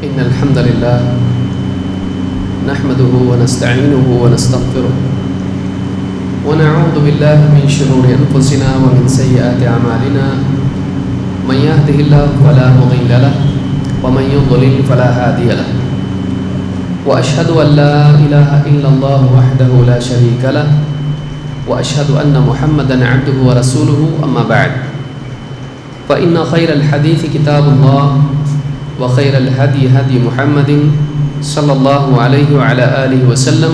إن الحمد لله نحمده ونستعينه ونستغفره ونعوذ بالله من شرور أنفسنا ومن سيئات أعمالنا من يهده الله فلا مضل له ومن يضلل فلا هادي له وأشهد أن لا إله إلا الله وحده لا شريك له وأشهد أن محمدًا عبده ورسوله أما بعد فإن خير الحديث كتاب الله وخير الهدي هدي محمد صلى الله عليه وعلى آله وسلم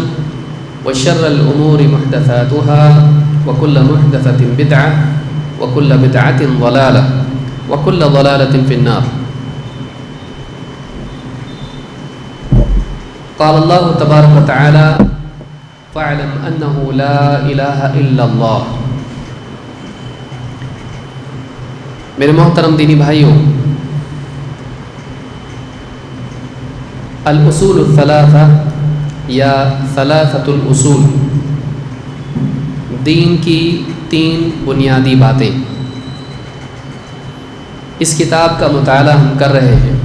وشر الأمور محدثاتها وكل محدثة بدعة وكل بدعة ضلالة وكل ضلالة في النار. قال الله تبارك وتعالى فاعلم أنه لا إله إلا الله. میرے محترم دینی بھائیوں، الاصول الثلاثہ یا ثلاثۃ الاصول، دین کی تین بنیادی باتیں، اس کتاب کا مطالعہ ہم کر رہے ہیں،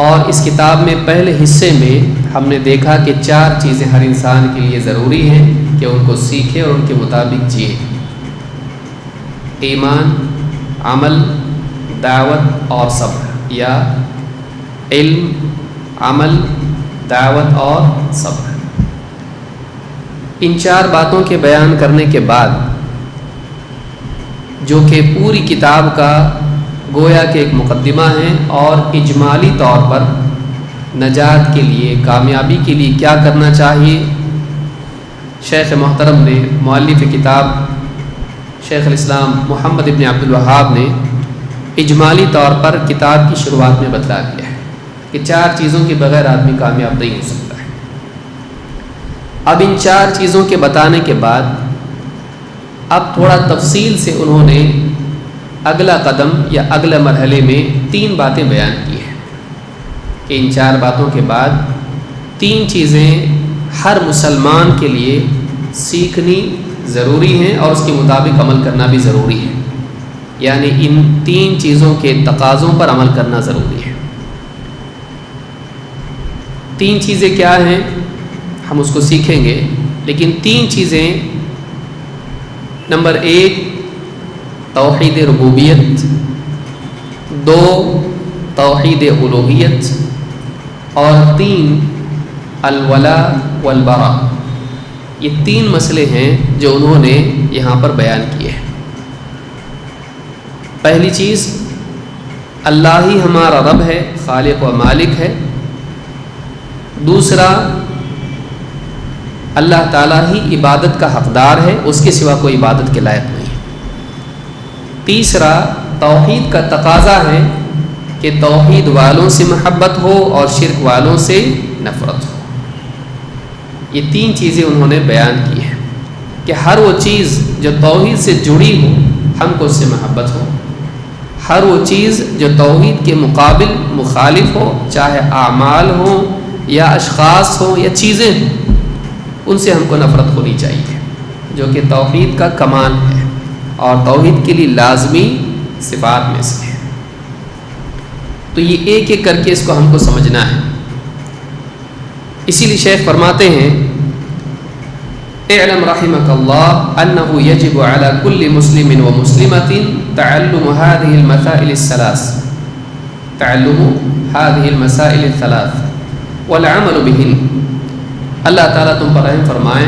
اور اس کتاب میں پہلے حصے میں ہم نے دیکھا کہ 4 چیزیں ہر انسان کے لیے ضروری ہیں کہ ان کو سیکھے اور ان کے مطابق جیے: ایمان، عمل، دعوت اور صبر، یا علم، عمل، دعوت اور صبر۔ ان 4 باتوں کے بیان کرنے کے بعد، جو کہ پوری کتاب کا گویا کہ ایک مقدمہ ہے اور اجمالی طور پر نجات کے لیے، کامیابی کے لیے کیا کرنا چاہیے، شیخ محترم نے، مؤلف کتاب شیخ الاسلام محمد ابن عبد الوہاب نے اجمالی طور پر کتاب کی شروعات میں بتلا دیا ہے کہ 4 چیزوں کے بغیر آدمی کامیاب نہیں ہو سکتا ہے۔ اب ان 4 چیزوں کے بتانے کے بعد اب تھوڑا تفصیل سے انہوں نے اگلا قدم یا اگلے مرحلے میں 3 باتیں بیان کی ہیں کہ ان 4 باتوں کے بعد 3 چیزیں ہر مسلمان کے لیے سیکھنی ضروری ہیں اور اس کے مطابق عمل کرنا بھی ضروری ہے، یعنی ان 3 چیزوں کے تقاضوں پر عمل کرنا ضروری ہے۔ 3 چیزیں کیا ہیں ہم اس کو سیکھیں گے، لیکن 3 چیزیں: نمبر 1 توحید ربوبیت، 2 توحید الوہیت، اور 3 الولاء والبراء۔ یہ 3 مسئلے ہیں جو انہوں نے یہاں پر بیان کیے ہیں۔ پہلی چیز، اللہ ہی ہمارا رب ہے، خالق و مالک ہے۔ دوسرا، اللہ تعالیٰ ہی عبادت کا حقدار ہے، اس کے سوا کوئی عبادت کے لائق نہیں۔ تیسرا، توحید کا تقاضا ہے کہ توحید والوں سے محبت ہو اور شرک والوں سے نفرت ہو۔ یہ 3 چیزیں انہوں نے بیان کی ہیں کہ ہر وہ چیز جو توحید سے جڑی ہو ہم کو اس سے محبت ہو، ہر وہ چیز جو توحید کے مقابل مخالف ہو، چاہے اعمال ہوں یا اشخاص ہوں یا چیزیں ہوں، ان سے ہم کو نفرت ہونی چاہیے، جو کہ توحید کا کمال ہے اور توحید کے لیے لازمی صفات میں سے ہے۔ تو یہ ایک ایک کر کے اس کو ہم کو سمجھنا ہے۔ اسی لیے شیخ فرماتے ہیں: اعلم رحمك الله انه يجب على كل مسلم ومسلمة تعلم هذه المسائل الثلاث والعمل بهن۔ اللہ تعالیٰ تم پر رحم فرمائے،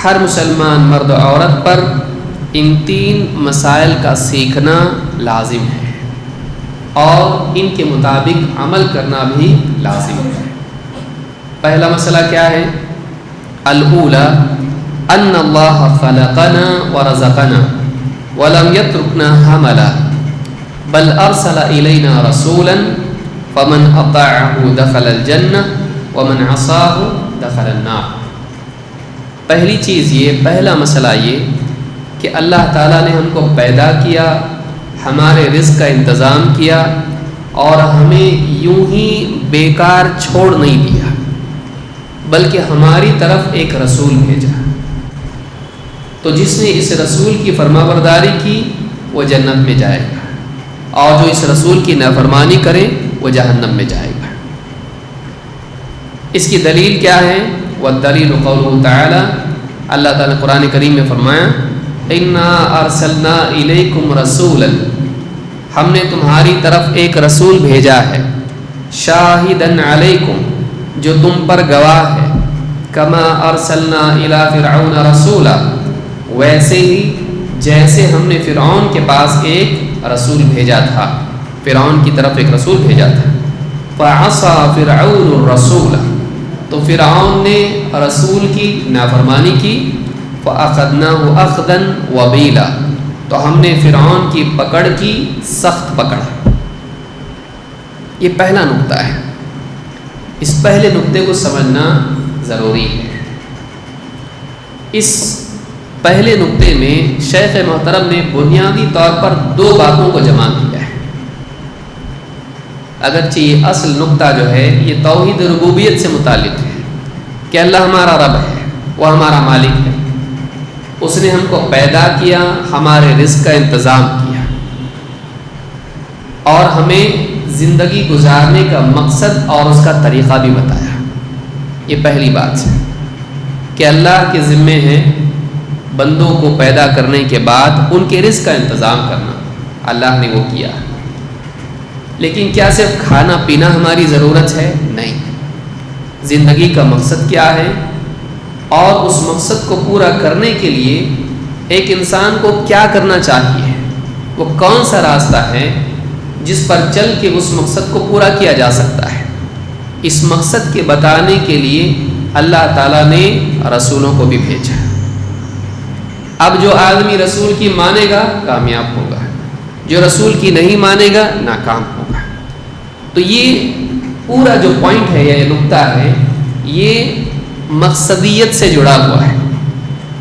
ہر مسلمان مرد و عورت پر ان 3 مسائل کا سیکھنا لازم ہے اور ان کے مطابق عمل کرنا بھی لازم ہے۔ پہلا مسئلہ کیا ہے؟ الاولی ان اللہ خلقنا ورزقنا ولم يتركنا حملا بل ارسل الینا رسولا فمن اطاعه دخل الجنہ ومن عصاه دخل النار۔ پہلی چیز یہ، پہلا مسئلہ یہ کہ اللہ تعالیٰ نے ہم کو پیدا کیا، ہمارے رزق کا انتظام کیا اور ہمیں یوں ہی بیکار چھوڑ نہیں دیا، بلکہ ہماری طرف ایک رسول بھیجا۔ تو جس نے اس رسول کی فرمانبرداری کی وہ جنت میں جائے گا، اور جو اس رسول کی نافرمانی کرے وہ جہنم میں جائے گا۔ اس کی دلیل کیا ہے؟ والدلیل قولہ تعالی، اللہ تعالیٰ نے قرآن کریم میں فرمایا انا ارسلنا الیکم رسولا، ہم نے تمہاری طرف ایک رسول بھیجا ہے، شاہدن علیکم، جو تم پر گواہ ہے، کما ارسلنا الی فرعون رسولا، ویسے ہی جیسے ہم نے فرعون کے پاس ایک رسول بھیجا تھا، فرعون کی طرف ایک رسول بھیجا تھا۔ فعصى فرعون الرسول، تو فرعون نے رسول کی نافرمانی کی، فأخذناه أخذا وبيلا، تو ہم نے فرعون کی پکڑ کی سخت پکڑ۔ یہ پہلا نقطہ ہے، اس پہلے نقطے کو سمجھنا ضروری ہے۔ اس پہلے نقطے میں شیخ محترم نے بنیادی طور پر دو باتوں کو جمع کیا ہے، اگرچہ یہ اصل نقطہ جو ہے یہ توحید ربوبیت سے متعلق ہے کہ اللہ ہمارا رب ہے، وہ ہمارا مالک ہے، اس نے ہم کو پیدا کیا، ہمارے رزق کا انتظام کیا اور ہمیں زندگی گزارنے کا مقصد اور اس کا طریقہ بھی بتایا۔ یہ پہلی بات ہے کہ اللہ کے ذمے ہے بندوں کو پیدا کرنے کے بعد ان کے رزق کا انتظام کرنا، اللہ نے وہ کیا۔ لیکن کیا صرف کھانا پینا ہماری ضرورت ہے؟ نہیں، زندگی کا مقصد کیا ہے اور اس مقصد کو پورا کرنے کے لیے ایک انسان کو کیا کرنا چاہیے، وہ کون سا راستہ ہے جس پر چل کے اس مقصد کو پورا کیا جا سکتا ہے، اس مقصد کے بتانے کے لیے اللہ تعالیٰ نے رسولوں کو بھی بھیجا۔ اب جو آدمی رسول کی مانے گا کامیاب ہوگا، جو رسول کی نہیں مانے گا ناکام ہوگا۔ تو یہ پورا جو پوائنٹ ہے یا یہ نقطہ ہے یہ مقصدیت سے جڑا ہوا ہے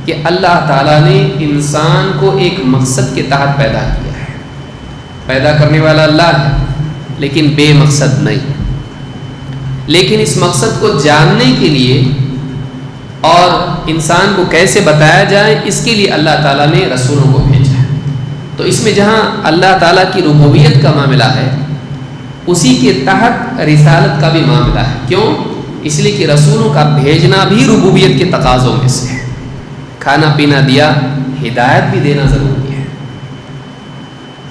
کہ اللہ تعالیٰ نے انسان کو ایک مقصد کے تحت پیدا کیا ہے، پیدا کرنے والا اللہ ہے لیکن بے مقصد نہیں۔ لیکن اس مقصد کو جاننے کے لیے اور انسان کو کیسے بتایا جائے اس کے لیے اللہ تعالیٰ نے رسولوں کو بھیجا ہے۔ تو اس میں جہاں اللہ تعالیٰ کی ربوبیت کا معاملہ ہے اسی کے تحت رسالت کا بھی معاملہ ہے۔ کیوں؟ اس لیے کہ رسولوں کا بھیجنا بھی ربوبیت کے تقاضوں میں سے ہے۔ کھانا پینا دیا، ہدایت بھی دینا ضروری ہے۔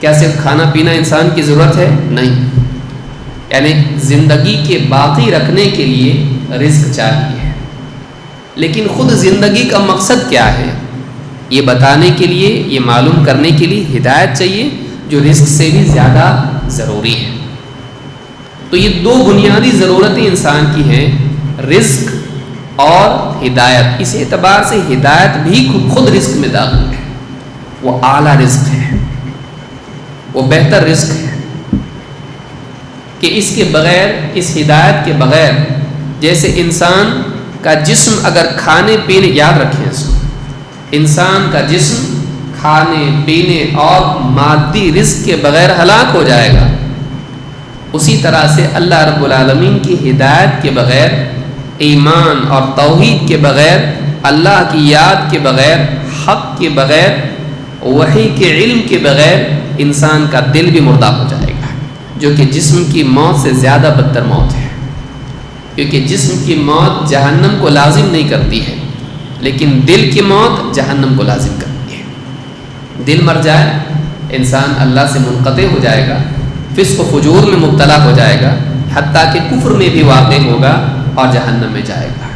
کیا صرف کھانا پینا انسان کی ضرورت ہے؟ نہیں، یعنی زندگی کے باقی رکھنے کے لیے رزق چاہیے، لیکن خود زندگی کا مقصد کیا ہے یہ بتانے کے لیے، یہ معلوم کرنے کے لیے ہدایت چاہیے جو رزق سے بھی زیادہ ضروری ہے۔ تو یہ دو بنیادی ضرورتیں انسان کی ہیں، رزق اور ہدایت۔ اس اعتبار سے ہدایت بھی خود رزق میں داخل ہے، وہ اعلیٰ رزق ہے، وہ بہتر رزق ہے کہ اس کے بغیر، اس ہدایت کے بغیر، جیسے انسان کا جسم اگر کھانے پینے، یاد رکھیں اس کو، انسان کا جسم کھانے پینے اور مادی رزق کے بغیر ہلاک ہو جائے گا، اسی طرح سے اللہ رب العالمین کی ہدایت کے بغیر، ایمان اور توحید کے بغیر، اللہ کی یاد کے بغیر، حق کے بغیر، وحی کے علم کے بغیر انسان کا دل بھی مردہ ہو جائے گا، جو کہ جسم کی موت سے زیادہ بدتر موت ہے، کیونکہ جسم کی موت جہنم کو لازم نہیں کرتی ہے لیکن دل کی موت جہنم کو لازم کرتی ہے۔ دل مر جائے انسان اللہ سے منقطع ہو جائے گا، فسق و فجور میں مبتلا ہو جائے گا، حتیٰ کہ کفر میں بھی واقع ہوگا اور جہنم میں جائے گا۔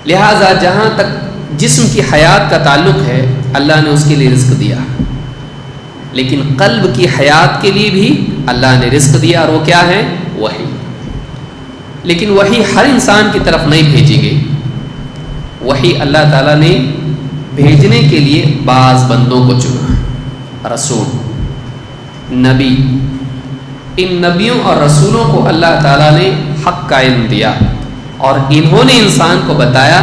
لہٰذا جہاں تک جسم کی حیات کا تعلق ہے اللہ نے اس کے لیے رزق دیا، لیکن قلب کی حیات کے لیے بھی اللہ نے رزق دیا، اور وہ کیا ہے؟ وحی۔ لیکن وحی ہر انسان کی طرف نہیں بھیجی گئی، وحی اللہ تعالیٰ نے بھیجنے کے لیے بعض بندوں کو چنا، رسول، نبی۔ ان نبیوں اور رسولوں کو اللہ تعالیٰ نے حق کا علم دیا اور انہوں نے انسان کو بتایا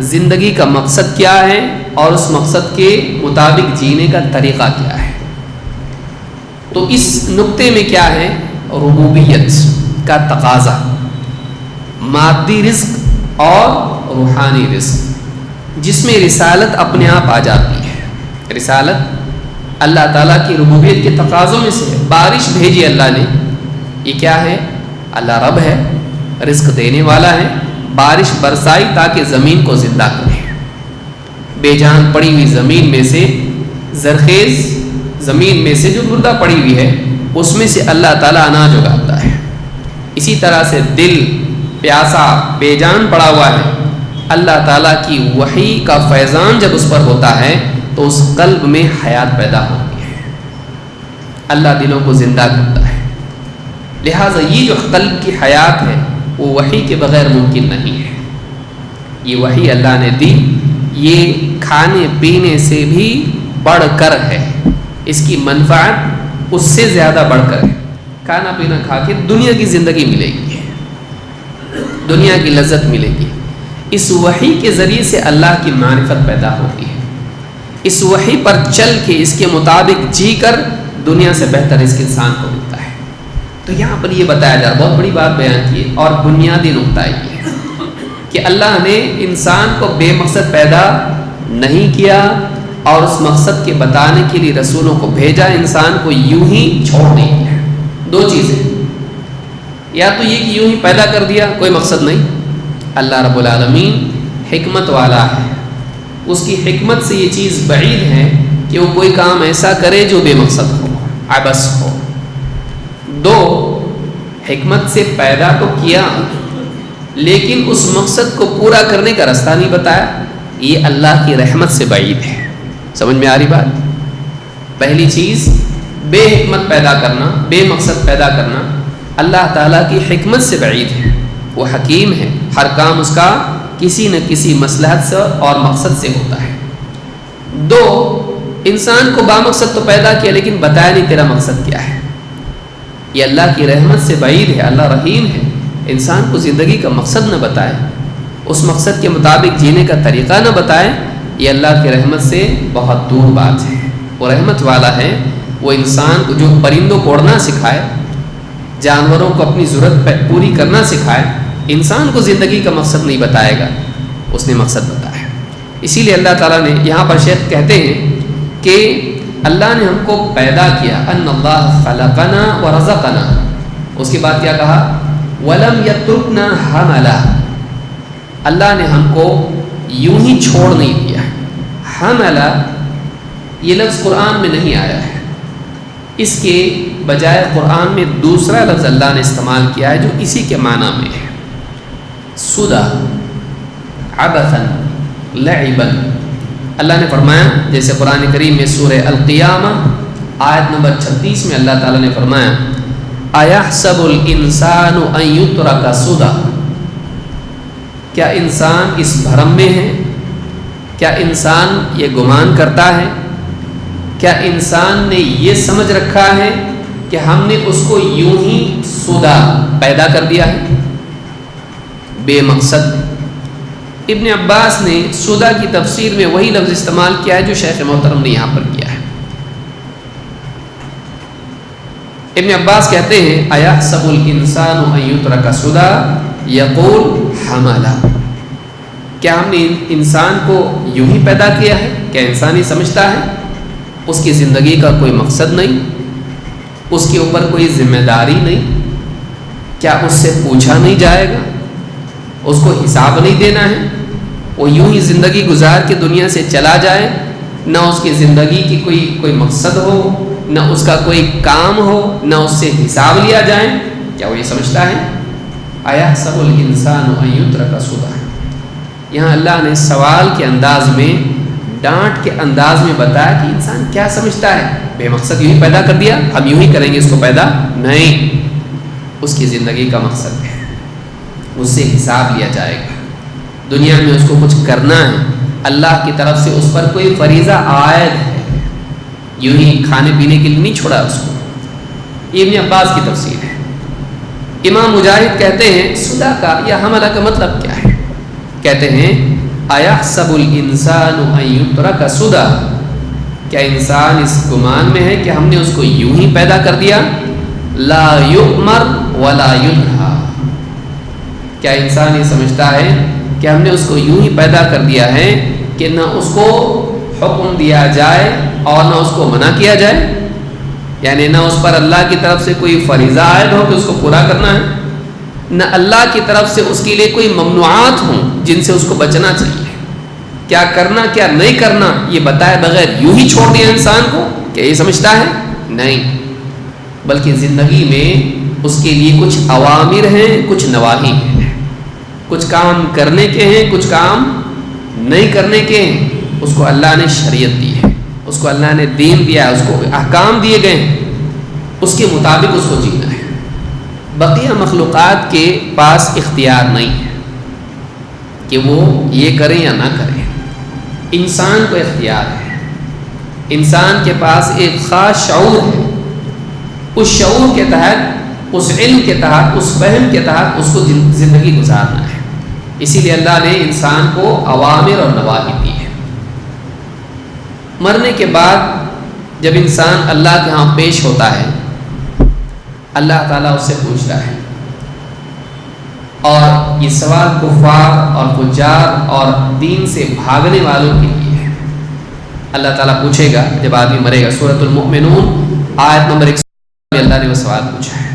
زندگی کا مقصد کیا ہے اور اس مقصد کے مطابق جینے کا طریقہ کیا ہے۔ تو اس نقطے میں کیا ہے؟ ربوبیت کا تقاضا، مادی رزق اور روحانی رزق، جس میں رسالت اپنے آپ آ جاتی ہے۔ رسالت اللہ تعالیٰ کی ربوبیت کے تقاضوں میں سے ہے۔ بارش بھیجی اللہ نے، یہ کیا ہے؟ اللہ رب ہے، رزق دینے والا ہے۔ بارش برسائی تاکہ زمین کو زندہ کرے، بے جان پڑی ہوئی زمین میں سے، زرخیز زمین میں سے جو مردہ پڑی ہوئی ہے اس میں سے اللہ تعالیٰ اناج اگاتا ہے۔ اسی طرح سے دل پیاسا بے جان پڑا ہوا ہے، اللہ تعالیٰ کی وحی کا فیضان جب اس پر ہوتا ہے تو اس قلب میں حیات پیدا ہوتی ہے، اللہ دلوں کو زندہ کرتا ہے۔ لہٰذا یہ جو قلب کی حیات ہے وہ وحی کے بغیر ممکن نہیں ہے۔ یہ وحی اللہ نے دی، یہ کھانے پینے سے بھی بڑھ کر ہے، اس کی منفعت اس سے زیادہ بڑھ کر ہے۔ کھانا پینا کھا کے دنیا کی زندگی ملے گی، دنیا کی لذت ملے گی۔ اس وحی کے ذریعے سے اللہ کی معرفت پیدا ہوتی ہے، اس وحی پر چل کے اس کے مطابق جی کر دنیا سے بہتر اس انسان کو ملتا ہے۔ تو یہاں پر یہ بتایا جا رہا، بہت بڑی بات بیان کی ہے اور بنیادی نقطہ یہ ہے کہ اللہ نے انسان کو بے مقصد پیدا نہیں کیا اور اس مقصد کے بتانے کے لیے رسولوں کو بھیجا، انسان کو یوں ہی چھوڑ نہیں دیا۔ دو چیزیں، یا تو یہ کہ یوں ہی پیدا کر دیا، کوئی مقصد نہیں۔ اللہ رب العالمین حکمت والا ہے، اس کی حکمت سے یہ چیز بعید ہے کہ وہ کوئی کام ایسا کرے جو بے مقصد ہو، عبث ہو۔ دو، حکمت سے پیدا تو کیا لیکن اس مقصد کو پورا کرنے کا راستہ نہیں بتایا، یہ اللہ کی رحمت سے بعید ہے۔ سمجھ میں آ رہی بات؟ پہلی چیز بے حکمت پیدا کرنا، بے مقصد پیدا کرنا اللہ تعالیٰ کی حکمت سے بعید ہے، وہ حکیم ہے، ہر کام اس کا کسی نہ کسی مصلحت سے اور مقصد سے ہوتا ہے۔ دو، انسان کو بامقصد تو پیدا کیا لیکن بتایا نہیں تیرا مقصد کیا ہے، یہ اللہ کی رحمت سے بعید ہے۔ اللہ رحیم ہے، انسان کو زندگی کا مقصد نہ بتائے، اس مقصد کے مطابق جینے کا طریقہ نہ بتائے، یہ اللہ کی رحمت سے بہت دور بات ہے۔ وہ رحمت والا ہے، وہ انسان کو جو پرندوں کو اڑنا سکھائے، جانوروں کو اپنی ضرورت پوری کرنا سکھائے، انسان کو زندگی کا مقصد نہیں بتائے گا، اس نے مقصد بتایا۔ اسی لیے اللہ تعالیٰ نے یہاں پر شیخ کہتے ہیں کہ اللہ نے ہم کو پیدا کیا، ان اللہ خلقنا ورزقنا، اس کے بعد کیا کہا؟ ولم یترکنا حملا، اللہ نے ہم کو یوں ہی چھوڑ نہیں دیا۔ حملا یہ لفظ قرآن میں نہیں آیا ہے، اس کے بجائے قرآن میں دوسرا لفظ اللہ نے استعمال کیا ہے جو اسی کے معنی میں ہے، سدا، عبثا، لعبا۔ اللہ نے فرمایا جیسے قرآن کریم میں سورہ القیامہ آیت نمبر 36 میں اللہ تعالیٰ نے فرمایا اَيَحْسَبُ الْإِنسَانُ أَن يُتْرَكَ سُدًى، کیا انسان اس بھرم میں ہے؟ کیا انسان یہ گمان کرتا ہے؟ کیا انسان نے یہ سمجھ رکھا ہے کہ ہم نے اس کو یوں ہی سودا پیدا کر دیا ہے، بے مقصد؟ ابن عباس نے سودا کی تفسیر میں وہی لفظ استعمال کیا ہے جو شیخ محترم نے یہاں پر کیا ہے۔ ابن عباس کہتے ہیں اَيَحْسَبُ الْإِنسَانُ أَن يُتْرَكَ سُدًى يَقُولُ حَمَلَا، کیا ہم نے انسان کو یوں ہی پیدا کیا ہے؟ کیا انسان ہی سمجھتا ہے اس کی زندگی کا کوئی مقصد نہیں، اس کے اوپر کوئی ذمہ داری نہیں؟ کیا اس سے پوچھا نہیں جائے گا؟ اس کو حساب نہیں دینا ہے؟ وہ یوں ہی زندگی گزار کے دنیا سے چلا جائے، نہ اس کی زندگی کی کوئی مقصد ہو، نہ اس کا کوئی کام ہو، نہ اس سے حساب لیا جائے؟ کیا وہ یہ سمجھتا ہے؟ اَيَحْسَبُ الْإِنسَانُ أَن يُتْرَكَ سُدًى، یہاں اللہ نے سوال کے انداز میں، ڈانٹ کے انداز میں بتایا کہ انسان کیا سمجھتا ہے، بے مقصد یوں ہی پیدا کر دیا، ہم یوں ہی کریں گے اس کو پیدا؟ نہیں، اس کی زندگی کا مقصد ہے، اس سے حساب لیا جائے گا، دنیا میں اس کو کچھ کرنا ہے، اللہ کی طرف سے اس پر کوئی فریضہ عائد ہے، یوں ہی کھانے پینے کے لیے نہیں چھوڑا اس کو۔ یہ ابن عباس کی تفسیر ہے۔ امام مجاہد کہتے ہیں سدا کا یا حملہ کا مطلب کیا ہے؟ کہتے ہیں اَيَحْسَبُ الْإِنسَانُ أَن يُتْرَكَ سُدًى، کیا انسان اس گمان میں ہے کہ ہم نے اس کو یوں ہی پیدا کر دیا؟ لا يُؤْمَرْ وَلَا يُنْهَى، کیا انسان یہ سمجھتا ہے کہ ہم نے اس کو یوں ہی پیدا کر دیا ہے کہ نہ اس کو حکم دیا جائے اور نہ اس کو منع کیا جائے، یعنی نہ اس پر اللہ کی طرف سے کوئی فریضہ عائد ہو کہ اس کو پورا کرنا ہے، نہ اللہ کی طرف سے اس کے لیے کوئی ممنوعات ہوں جن سے اس کو بچنا چاہیے۔ کیا کرنا کیا نہیں کرنا یہ بتائے بغیر یوں ہی چھوڑ دیا انسان کو کہ یہ سمجھتا ہے، نہیں، بلکہ زندگی میں اس کے لیے کچھ اوامر ہیں، کچھ نواہی ہیں، کچھ کام کرنے کے ہیں، کچھ کام نہیں کرنے کے ہیں۔ اس کو اللہ نے شریعت دی ہے، اس کو اللہ نے دین دیا ہے، اس کو احکام دیے گئے ہیں، اس کے مطابق اس کو جینا ہے۔ بقیہ مخلوقات کے پاس اختیار نہیں ہے کہ وہ یہ کریں یا نہ کریں، انسان کو اختیار ہے۔ انسان کے پاس ایک خاص شعور ہے، اس شعور کے تحت، اس علم کے تحت، اس فہم کے تحت اس کو زندگی گزارنا ہے۔ اسی لیے اللہ نے انسان کو اوامر اور نواہی دی ہے۔ مرنے کے بعد جب انسان اللہ کے ہاں پیش ہوتا ہے، اللہ تعالیٰ اس سے پوچھ رہا ہے، اور یہ سوال کفار اور فجار اور دین سے بھاگنے والوں کے لیے ہے۔ اللہ تعالیٰ پوچھے گا جب آدمی مرے گا۔ سورۃ المؤمنون آیت نمبر 1 میں اللہ نے وہ سوال پوچھا ہے،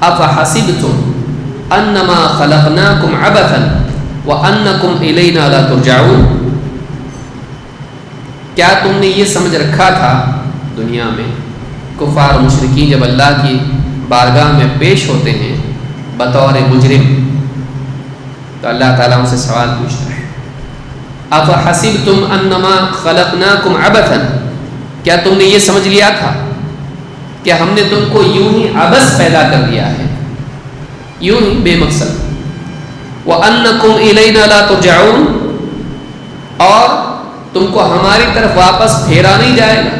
افحسبتم انما خلقناکم عبثا وانکم الینا لا ترجعون، کیا تم نے یہ سمجھ رکھا تھا دنیا میں، کفار و مشرکین جب اللہ کی بارگاہ میں پیش ہوتے ہیں بطور مجرم، تو اللہ تعالیٰ ان سے سوال پوچھتا ہے، افحسبتم انما خلقناکم عبثا، کیا تم نے یہ سمجھ لیا تھا کہ ہم نے تم کو یوں ہی عبث پیدا کر دیا ہے، یوں ہی بے مقصد، وانکم الینا لا ترجعون، اور تم کو ہماری طرف واپس پھیرا نہیں جائے گا،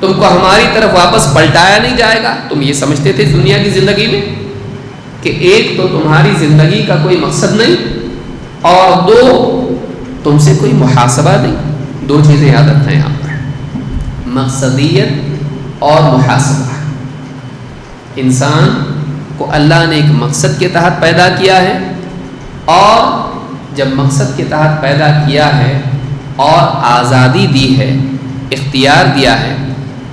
تم کو ہماری طرف واپس پلٹایا نہیں جائے گا۔ تم یہ سمجھتے تھے دنیا کی زندگی میں کہ ایک تو تمہاری زندگی کا کوئی مقصد نہیں، اور دو تم سے کوئی محاسبہ نہیں۔ دو چیزیں یاد رکھنا ہے یہاں پر، مقصدیت اور محاسبہ۔ انسان کو اللہ نے ایک مقصد کے تحت پیدا کیا ہے، اور جب مقصد کے تحت پیدا کیا ہے اور آزادی دی ہے، اختیار دیا ہے،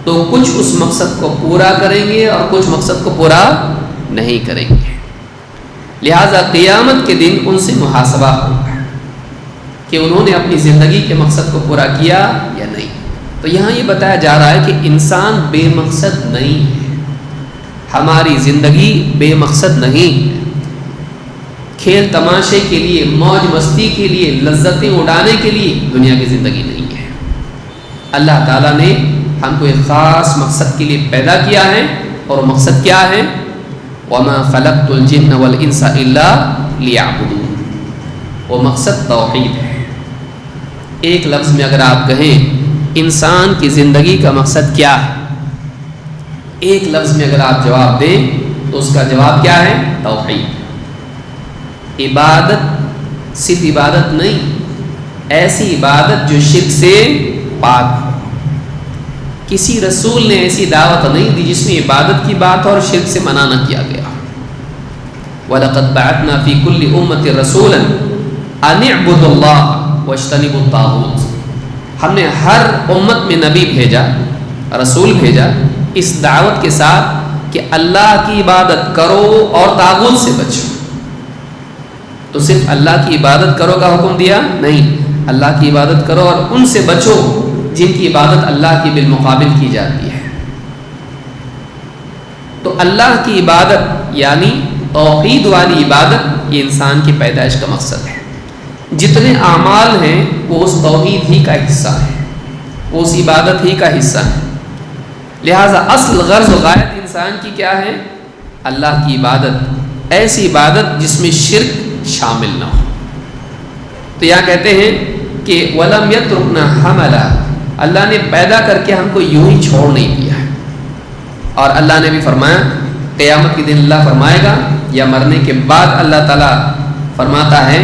تو کچھ اس مقصد کو پورا کریں گے اور کچھ مقصد کو پورا نہیں کریں گے۔ لہٰذا قیامت کے دن ان سے محاسبہ ہوگا کہ انہوں نے اپنی زندگی کے مقصد کو پورا کیا یا نہیں۔ تو یہاں یہ بتایا جا رہا ہے کہ انسان بے مقصد نہیں ہے، ہماری زندگی بے مقصد نہیں ہے۔ کھیل تماشے کے لیے، موج مستی کے لیے، لذتیں اڑانے کے لیے دنیا کی زندگی نہیں ہے۔ اللہ تعالیٰ نے ہم کو ایک خاص مقصد کے لیے پیدا کیا ہے، اور وہ مقصد کیا ہے؟ وَمَا خَلَقْتُ الْجِنَّ وَالْإِنسَ إِلَّا لِيَعْبُدُونَ، وہ مقصد توحید ہے۔ ایک لفظ میں اگر آپ کہیں انسان کی زندگی کا مقصد کیا ہے، ایک لفظ میں اگر آپ جواب دیں تو اس کا جواب کیا ہے؟ توحید۔ عبادت صرف عبادت نہیں، ایسی عبادت جو شرک سے پاک ہو۔ کسی رسول نے ایسی دعوت نہیں دی جس میں عبادت کی بات اور شرک سے منع نہ کیا گیا۔ وَلَقَدْ بَعَثْنَا فِي كُلِّ أُمَّةٍ رَسُولًا أَنِ اعْبُدُوا اللَّهَ وَاجْتَنِبُوا الطَّاغُوتَ، ہم نے ہر امت میں نبی بھیجا، رسول بھیجا اس دعوت کے ساتھ کہ اللہ کی عبادت کرو اور طاغوت سے بچو۔ تو صرف اللہ کی عبادت کرو کا حکم دیا نہیں، اللہ کی عبادت کرو اور ان سے بچو جن کی عبادت اللہ کی بالمقابل کی جاتی ہے۔ تو اللہ کی عبادت یعنی توحید والی عبادت، یہ انسان کی پیدائش کا مقصد ہے۔ جتنے اعمال ہیں وہ اس توحید ہی کا حصہ ہے، وہ اس عبادت ہی کا حصہ ہے۔ لہٰذا اصل غرض و غایت انسان کی کیا ہے؟ اللہ کی عبادت، ایسی عبادت جس میں شرک شامل نہ ہو۔ تو یہاں کہتے ہیں کہ وَلَمْ يَتْرُكْنَا حَمَلًا، اللہ نے پیدا کر کے ہم کو یوں ہی چھوڑ نہیں دیا ہے۔ اور اللہ نے بھی فرمایا، قیامت کے دن اللہ فرمائے گا، یا مرنے کے بعد اللہ تعالیٰ فرماتا ہے،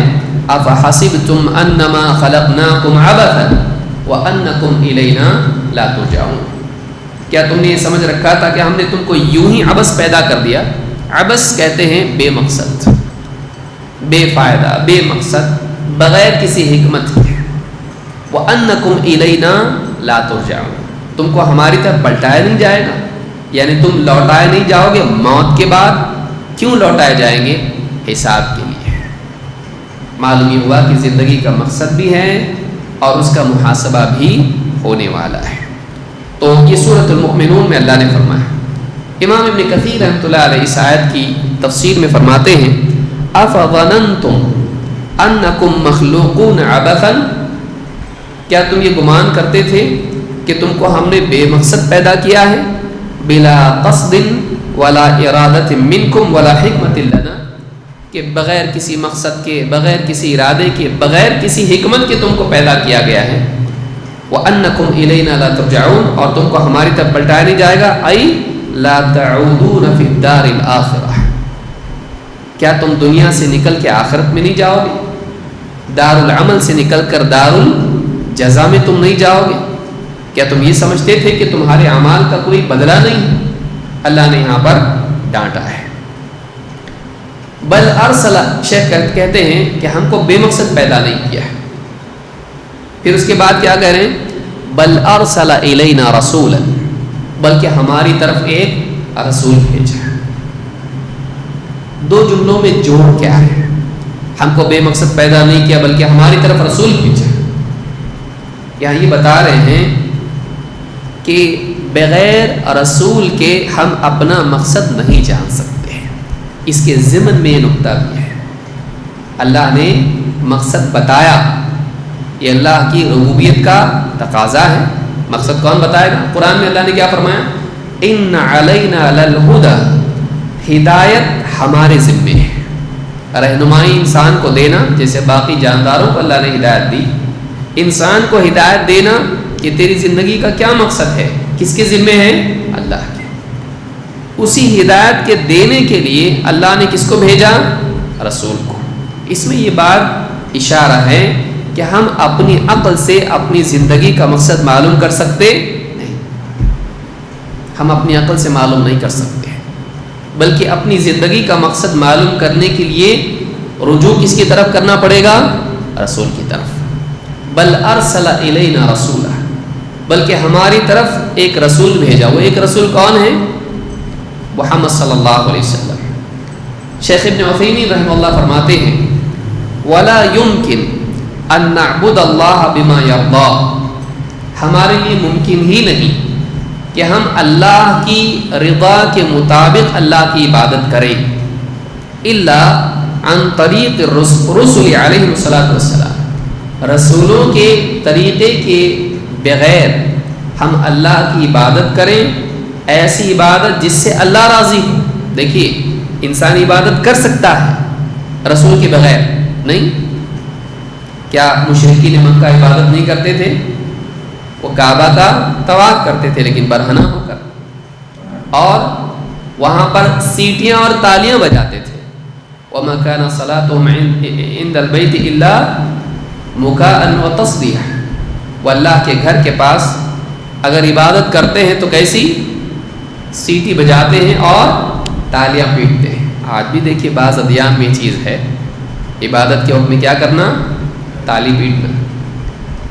أَفَحَسِبْتُمْ أَنَّمَا خَلَقْنَاكُمْ عَبَثًا وَأَنَّكُمْ إِلَيْنَا لَا تُرْجَعُونَ، کیا تم نے یہ سمجھ رکھا تھا کہ ہم نے تم کو یوں ہی عبث پیدا کر دیا؟ عبث کہتے ہیں بے مقصد، بے فائدہ، بے مقصد، بغیر کسی حکمت کے۔ وَأَنَّكُمْ إِلَيْنَا لا ترجعون، تم کو ہماری طرف پلٹایا نہیں جائے گا، یعنی تم لوٹائے نہیں جاؤ گے موت کے بعد۔ کیوں لوٹائے جائیں گے؟ حساب کے لیے۔ معلوم یہ ہوا کہ زندگی کا مقصد بھی ہے اور اس کا محاسبہ بھی ہونے والا ہے۔ تو یہ سورۃ المؤمنون میں اللہ نے فرمایا۔ امام ابن کثیر رحمۃ اللہ علیہ اس آیت کی تفسیر میں فرماتے ہیں افظننتم انکم مخلوقون عبثا، کیا تم یہ گمان کرتے تھے کہ تم کو ہم نے بے مقصد پیدا کیا ہے؟ بلا قصد ولا ارادت منکم ولا حکمت لنا، کہ بغیر کسی مقصد کے، بغیر کسی ارادے کے، بغیر کسی حکمت کے تم کو پیدا کیا گیا ہے۔ وَأَنَّكُمْ إِلَيْنَا لَا تُرْجَعُونَ، اور تم کو ہماری طرف پلٹایا نہیں جائے گا، أَيْ لَا تَعُودُونَ فِي الدَّارِ الْآخِرَةِ، کیا تم دنیا سے نکل کے آخرت میں نہیں جاؤ گے؟ دار العمل سے نکل کر دار الجزا میں تم نہیں جاؤ گے؟ کیا تم یہ سمجھتے تھے کہ تمہارے اعمال کا کوئی بدلہ نہیں ہے؟ اللہ نے یہاں پر ڈانٹا ہے۔ بل ارسل، شیخ کہتے ہیں کہ ہم کو بے مقصد پیدا نہیں کیا ہے۔ پھر اس کے بعد کیا کہہ رہے ہیں؟ بل ارسل الینا رسولا، بلکہ ہماری طرف ایک رسول بھیجا۔ دو جملوں میں جوڑ کیا ہے؟ ہم کو بے مقصد پیدا نہیں کیا بلکہ ہماری طرف رسول بھیجا۔ یہاں یہ بتا رہے ہیں کہ بغیر رسول کے ہم اپنا مقصد نہیں جان سکتے ہیں۔ اس کے ضمن میں یہ نقطہ بھی ہے، اللہ نے مقصد بتایا، یہ اللہ کی ربوبیت کا تقاضا ہے۔ مقصد کون بتائے گا؟ قرآن میں اللہ نے کیا فرمایا؟ ان علینا للہدی، ہدایت ہمارے ذمے ہے۔ رہنمائی انسان کو دینا، جیسے باقی جانداروں کو اللہ نے ہدایت دی، انسان کو ہدایت دینا کہ تیری زندگی کا کیا مقصد ہے، کس کے ذمے ہے؟ اللہ کے۔ اسی ہدایت کے دینے کے لیے اللہ نے کس کو بھیجا؟ رسول کو۔ اس میں یہ بات اشارہ ہے کہ ہم اپنی عقل سے اپنی زندگی کا مقصد معلوم کر سکتے نہیں، ہم اپنی عقل سے معلوم نہیں کر سکتے، بلکہ اپنی زندگی کا مقصد معلوم کرنے کے لیے رجوع کس کی طرف کرنا پڑے گا؟ رسول کی طرف۔ بل ارسل الینا رسولا، بلکہ ہماری طرف ایک رسول بھیجا۔ وہ ایک رسول کون ہے؟ محمد صلی اللہ علیہ وسلم۔ شیخ ابن عثیمین رحمہ اللہ فرماتے ہیں وَلَا يُمْكِنْ أَن نَعْبُدَ اللَّهَ بِمَا يَرْضَى، ہمارے لیے ممکن ہی نہیں کہ ہم اللہ کی رضا کے مطابق اللہ کی عبادت کریں، الا عن طریق الرسل علیہ السلام، رسولوں کے طریقے کے بغیر ہم اللہ کی عبادت کریں، ایسی عبادت جس سے اللہ راضی ہو۔ دیکھیے انسان عبادت کر سکتا ہے رسول کے بغیر نہیں۔ کیا مشرکین مکہ عبادت نہیں کرتے تھے؟ وہ کعبہ کا طواف کرتے تھے لیکن برہنہ ہو کر، اور وہاں پر سیٹیاں اور تالیاں بجاتے تھے۔ وَمَا كَانَ صَلَاتُهُمْ عِندَ الْبَيْتِ إِلَّا مُكَاءً وَتَصْدِيَةً، وہ اللہ کے گھر کے پاس اگر عبادت کرتے ہیں تو کیسی؟ سیٹی بجاتے ہیں اور تالیاں پیٹتے ہیں۔ آج بھی دیکھیے بعض ادیان میں چیز ہے، عبادت کے وقت میں کیا کرنا؟ تالی پیٹنا۔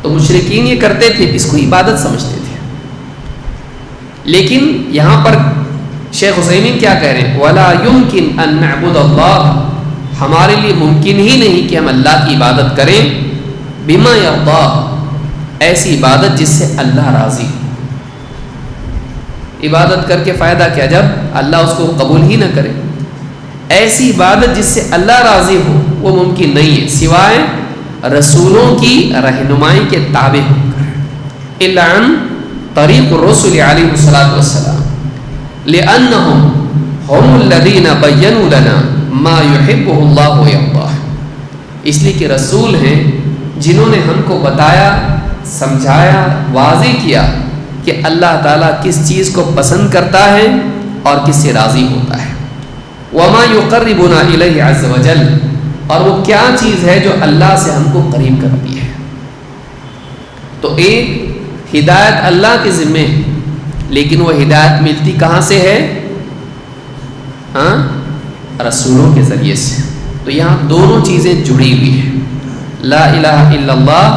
تو مشرکین یہ کرتے تھے، اس کو عبادت سمجھتے تھے۔ لیکن یہاں پر شیخ عثیمین کیا کہہ رہے ہیں؟ وَلَا يُمْكِنْ أَن نَعْبُدَ اللَّهَ، ہمارے لیے ممکن ہی نہیں کہ ہم اللہ کی عبادت کریں، بِمَا يَرْضَى، ایسی عبادت جس سے اللہ راضی ہو۔ عبادت کر کے فائدہ کیا جب اللہ اس کو قبول ہی نہ کرے؟ ایسی عبادت جس سے اللہ راضی ہو وہ ممکن نہیں ہے سوائے رسولوں کی رہنمائی کے تابع ہو کر، الا عن طریق الرسل علیہ السلام، لأنهم هم الذين بينوا لنا ما يحبه الله ويرضاه، اس لیے کہ رسول ہیں جنہوں نے ہم کو بتایا، سمجھایا، واضح کیا کہ اللہ تعالیٰ کس چیز کو پسند کرتا ہے اور کس سے راضی ہوتا ہے۔ وما يقربنا الیہ عز وجل، اور وہ کیا چیز ہے جو اللہ سے ہم کو قریب کرتی ہے۔ تو ایک ہدایت اللہ کے ذمے ہے، لیکن وہ ہدایت ملتی کہاں سے ہے؟ رسولوں کے ذریعے سے۔ تو یہاں دونوں چیزیں جڑی ہوئی ہیں، لا الہ الا اللہ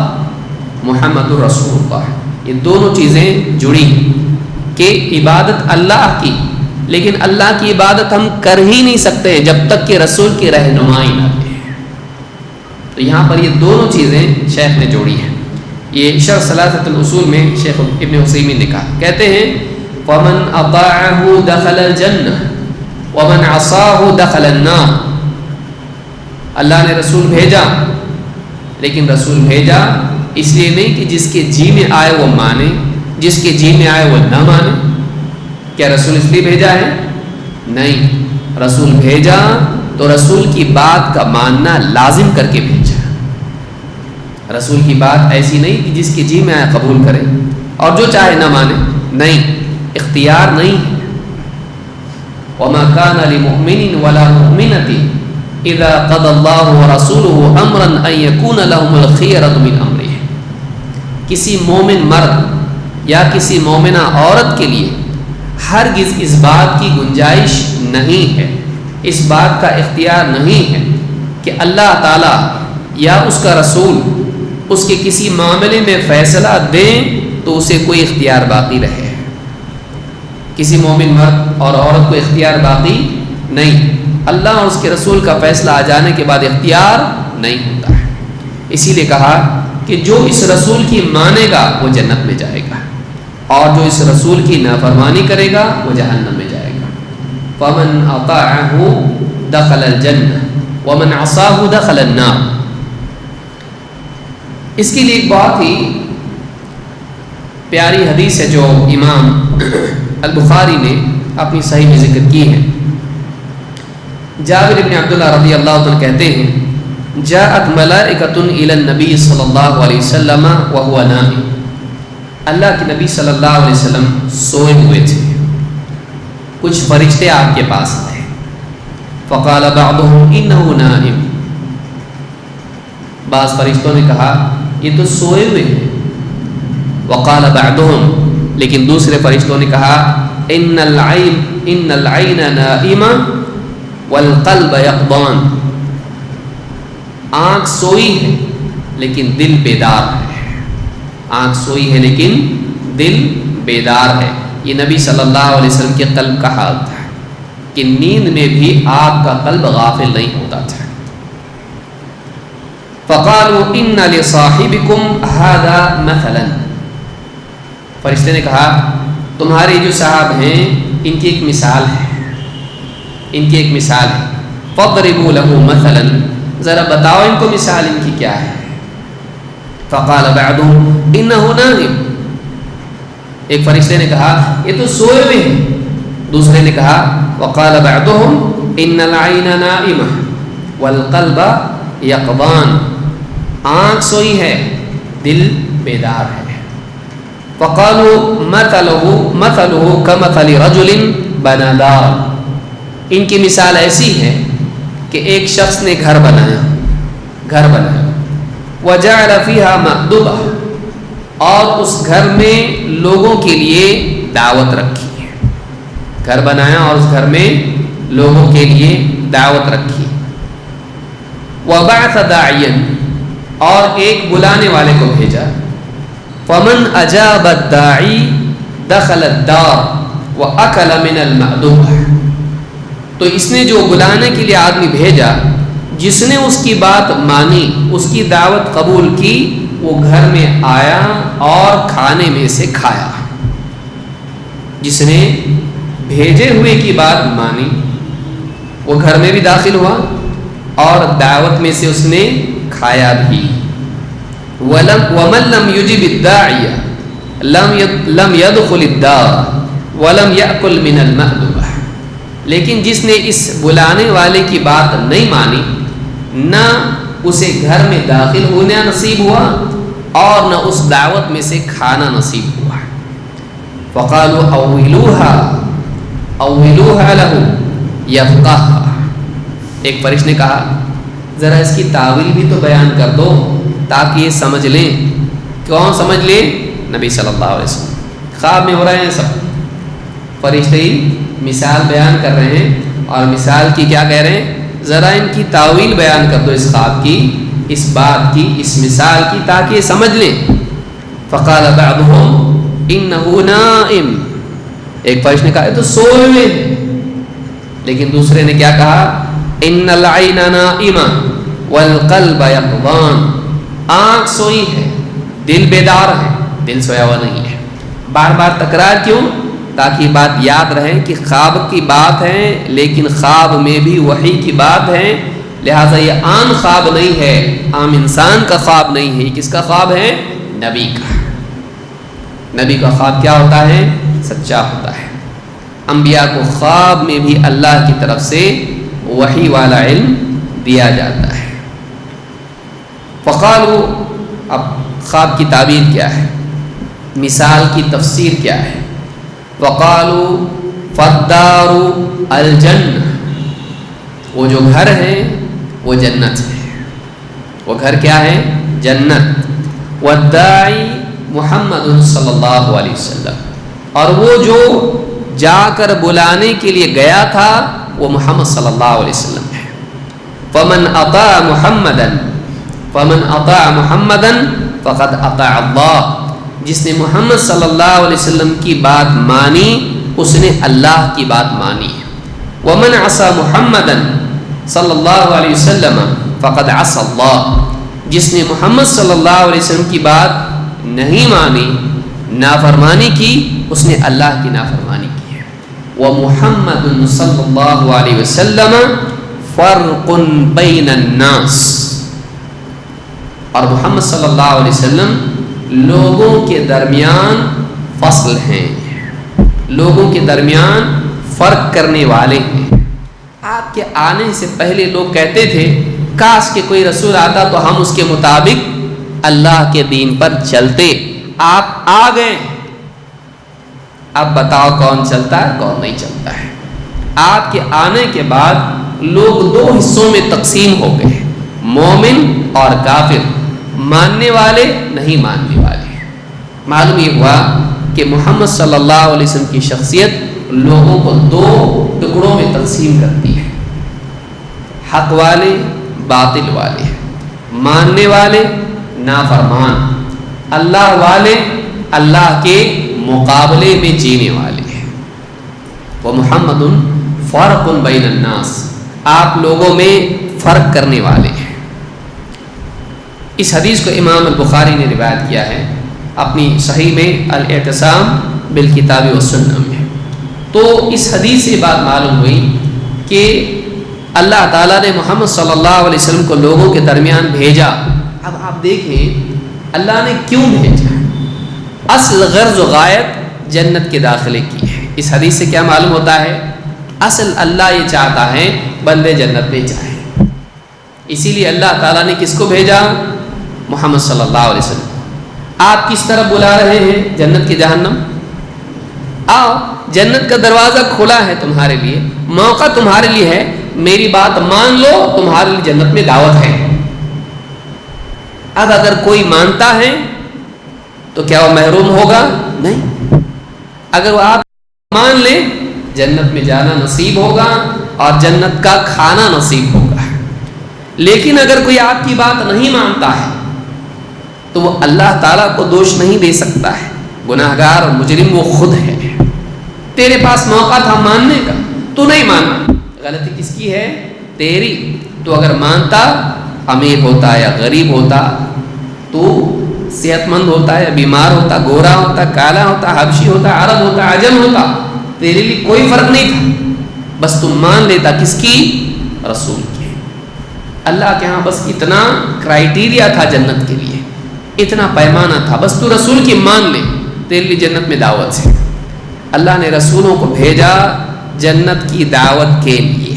محمد الرسول اللہ، یہ دونوں چیزیں جڑی ہیں کہ عبادت اللہ کی، لیکن اللہ کی عبادت ہم کر ہی نہیں سکتے جب تک کہ رسول کی رہنمائی نہ دے۔ تو یہاں پر یہ دونوں چیزیں شیخ نے جوڑی ہیں۔ یہ شرح ثلاثۃ الاصول میں شیخ ابن عثیمین نے کہا، کہتے ہیں وَمَنْ أَطَاعَهُ دَخَلَ الْجَنَّةَ وَمَنْ عَصَاهُ دَخَلَ النَّارَ۔ اللہ نے رسول بھیجا، لیکن رسول بھیجا اس لیے نہیں کہ جس کے جی میں آئے وہ مانے، جس کے جی میں آئے وہ نہ مانے۔ کیا رسول اس لیے بھیجا ہے؟ نہیں، رسول بھیجا تو رسول کی بات کا ماننا لازم کر کے بھیجا۔ رسول کی بات ایسی نہیں کہ جس کے جی میں آئے قبول کرے اور جو چاہے نہ مانے، نہیں، اختیار نہیں ہے۔ وَمَا كَانَ لِمُؤْمِنٍ وَلَا مُؤْمِنَةٍ اذا قضى الله ورسوله امرا ان يكون لهم الخيرة من امره۔ کسی مومن مرد یا کسی مومنہ عورت کے لیے ہرگز اس بات کی گنجائش نہیں ہے، اس بات کا اختیار نہیں ہے کہ اللہ تعالیٰ یا اس کا رسول اس کے کسی معاملے میں فیصلہ دیں تو اسے کوئی اختیار باقی رہے۔ کسی مومن مرد اور عورت کو اختیار باقی نہیں، اللہ اور اس کے رسول کا فیصلہ آ جانے کے بعد اختیار نہیں ہوتا ہے۔ اسی لیے کہا کہ جو اس رسول کی مانے گا وہ جنت میں جائے گا، اور جو اس رسول کی نافرمانی کرے گا وہ جہنم میں جائے گا۔ فَمَنْ أَطَاعَهُ دَخَلَ الْجَنَّةَ وَمَنْ عَصَاهُ دَخَلَ النَّارَ۔ اس کے لیے ایک بہت ہی پیاری حدیث ہے جو امام البخاری نے اپنی صحیح میں ذکر کی ہے۔ جابر بن عبداللہ رضی اللہ عنہ کہتے ہیں جاءت ملائکۃ الی النبی صلی اللہ علیہ وسلم وهو نائم۔ اللہ کے نبی صلی اللہ علیہ وسلم سوئے ہوئے تھے، کچھ فرشتے آپ کے پاس آئے، فقال بعضهم انه نائم۔ بعض فرشتوں نے کہا یہ تو سوئے ہوئے ہیں، وقال بعضهم، لیکن دوسرے فرشتوں نے کہا ان العین نائمہ والقلب یقظان۔ آنکھ سوئی ہے لیکن دل بیدار ہے، آنکھ سوئی ہے لیکن دل بیدار ہے۔ یہ نبی صلی اللہ علیہ وسلم کے قلب کا حال تھا کہ نیند میں بھی آپ کا قلب غافل نہیں ہوتا تھا۔ فقالوا ان لصاحبكم هذا مثلا۔ فرشتے نے کہا تمہارے جو صاحب ہیں ان کی ایک مثال ہے، ان کی ایک مثال ہے، فضربوا له مثلا، ذرا بتاؤ ان کو مثال ان کی کیا ہے۔ فقال بعضهم انه نائم، ایک فرشتے نے کہا یہ تو سوئے ہوئے ہیں، دوسرے نے کہا وقال بعضهم ان العین نائمہ والقلب یقظان، آنکھ سوئی ہے دل بیدار ہے۔ فقالوا مثله كمثل رجل بنى دارا، ان کی مثال ایسی ہے کہ ایک شخص نے گھر بنایا وجعل فيها مأدبة، اور اس گھر میں لوگوں کے لیے دعوت رکھی ہے، گھر بنایا اور اس گھر میں لوگوں کے لیے دعوت رکھی، وبعث داعيا، اور ایک بلانے والے کو بھیجا، فمن اجاب الداعی دخل الدار واکل من المأدبة، تو اس نے جو بلانے کے لیے آدمی بھیجا، جس نے اس کی بات مانی، اس کی دعوت قبول کی، وہ گھر میں آیا اور کھانے میں سے کھایا۔ جس نے بھیجے ہوئے کی بات مانی وہ گھر میں بھی داخل ہوا اور دعوت میں سے اس نے کھایا بھی۔ وَمَن لَّمْ يُجِبِ الدَّاعِيَ لَمْ يَدْخُلِ الدَّارَ وَلَمْ يَأْكُلْ مِنَ الْمَأْدُبَةِ، لیکن جس نے اس بلانے والے کی بات نہیں مانی، نہ اسے گھر میں داخل ہونا نصیب ہوا اور نہ اس دعوت میں سے کھانا نصیب ہوا۔ فقالوا اولوها له يفقهها، ایک فرشتے نے کہا ذرا اس کی تعویل بھی تو بیان کر دو تاکہ یہ سمجھ لیں۔ کون سمجھ لیں؟ نبی صلی اللہ علیہ وسلم۔ خواب میں ہو رہے ہیں سب فرشتے ہی مثال بیان کر رہے ہیں، اور مثال کی کیا کہہ رہے ہیں؟ ذرا ان کی تعویل بیان کر دو، اس خواب کی، اس بات کی، اس مثال کی، تاکہ یہ سمجھ لیں۔ فقال بعضهم انه نائم، ایک فرشتے نے کہا یہ تو سوئے ہوئے ہیں، لیکن دوسرے نے کیا کہا ان العین نائمہ والقلب یقظان، آنکھ سوئی ہے دل بیدار ہے، دل سویا ہوا نہیں ہے۔ بار بار تکرار کیوں؟ تاکہ بات یاد رہے کہ خواب کی بات ہے، لیکن خواب میں بھی وحی کی بات ہے، لہٰذا یہ عام خواب نہیں ہے، عام انسان کا خواب نہیں ہے، یہ کس کا خواب ہے؟ نبی کا۔ نبی کا خواب کیا ہوتا ہے؟ سچا ہوتا ہے۔ انبیاء کو خواب میں بھی اللہ کی طرف سے وحی والا علم دیا جاتا ہے۔ فقالوا، اب خواب کی تعبیر کیا ہے، مثال کی تفسیر کیا ہے؟ وقالوا فالدار الجنہ، وہ جو گھر ہے وہ جنت ہے، وہ گھر کیا ہے؟ جنت۔ والداعی محمد صلی اللہ علیہ وسلم، اور وہ جو جا کر بلانے کے لیے گیا تھا وہ محمد صلی اللہ علیہ وسلم ہے۔ فمن اطاع محمدا فقد اطاع اللہ، جس نے محمد صلی اللہ علیہ وسلم کی بات مانی اس نے اللہ کی بات مانی۔ ومن عصى محمدا صلی اللہ علیہ وسلم فقد عصى اللہ، جس نے محمد صلی اللہ علیہ وسلم کی بات نہیں مانی، نافرمانی کی، اس نے اللہ کی نافرمانی کی ہے۔ ومحمد صلی اللہ علیہ وسلم فرق بین الناس، اور محمد صلی اللہ علیہ وسلم لوگوں کے درمیان فصل ہیں، لوگوں کے درمیان فرق کرنے والے ہیں۔ آپ کے آنے سے پہلے لوگ کہتے تھے کاش کہ کوئی رسول آتا تو ہم اس کے مطابق اللہ کے دین پر چلتے، آپ آ گئے، اب بتاؤ کون چلتا ہے کون نہیں چلتا ہے۔ آپ کے آنے کے بعد لوگ دو حصوں میں تقسیم ہو گئے، مومن اور کافر، ماننے والے نہیں ماننے والے۔ معلوم یہ ہوا کہ محمد صلی اللہ علیہ وسلم کی شخصیت لوگوں کو دو ٹکڑوں میں تقسیم کرتی ہے، حق والے باطل والے، ماننے والے نافرمان، اللہ والے اللہ کے مقابلے میں جینے والے ہیں۔ وہ محمد فرق بین الناس، آپ لوگوں میں فرق کرنے والے ہیں۔ اس حدیث کو امام البخاری نے روایت کیا ہے اپنی صحیح میں الاعتصام بالکتاب والسنہ میں۔ تو اس حدیث سے بات معلوم ہوئی کہ اللہ تعالیٰ نے محمد صلی اللہ علیہ وسلم کو لوگوں کے درمیان بھیجا۔ اب آپ دیکھیں اللہ نے کیوں بھیجا، اصل غرض و غایت جنت کے داخلے کی ہے۔ اس حدیث سے کیا معلوم ہوتا ہے؟ اصل اللہ یہ چاہتا ہے بندے جنت میں جائیں، اسی لیے اللہ تعالیٰ نے کس کو بھیجا؟ محمد صلی اللہ علیہ وسلم۔ آپ کس طرف بلا رہے ہیں؟ جنت کی جہنم؟ آؤ، جنت کا دروازہ کھلا ہے تمہارے لیے، موقع تمہارے لیے ہے، میری بات مان لو، تمہارے لیے جنت میں دعوت ہے۔ اب اگر کوئی مانتا ہے تو کیا وہ محروم ہوگا؟ نہیں، اگر وہ آپ مان لیں جنت میں جانا نصیب ہوگا اور جنت کا کھانا نصیب ہوگا۔ لیکن اگر کوئی آپ کی بات نہیں مانتا ہے تو وہ اللہ تعالیٰ کو دوش نہیں دے سکتا ہے، گناہگار اور مجرم وہ خود ہے۔ تیرے پاس موقع تھا ماننے کا، تو نہیں مانا، غلطی کس کی ہے؟ تیری۔ تو اگر مانتا، امیر ہوتا یا غریب ہوتا، تو صحت مند ہوتا یا بیمار ہوتا، گورا ہوتا کالا ہوتا، حبشی ہوتا عرب ہوتا عجم ہوتا، تیرے لیے کوئی فرق نہیں تھا، بس تم مان لیتا کس کی؟ رسول کی۔ اللہ کے ہاں بس اتنا کرائیٹیریا تھا جنت کے لیے، اتنا پیمانہ تھا، بس تو رسول کی مان لے، تیرے لیے جنت میں دعوت ہے۔ اللہ نے رسولوں کو بھیجا جنت کی دعوت کے لیے،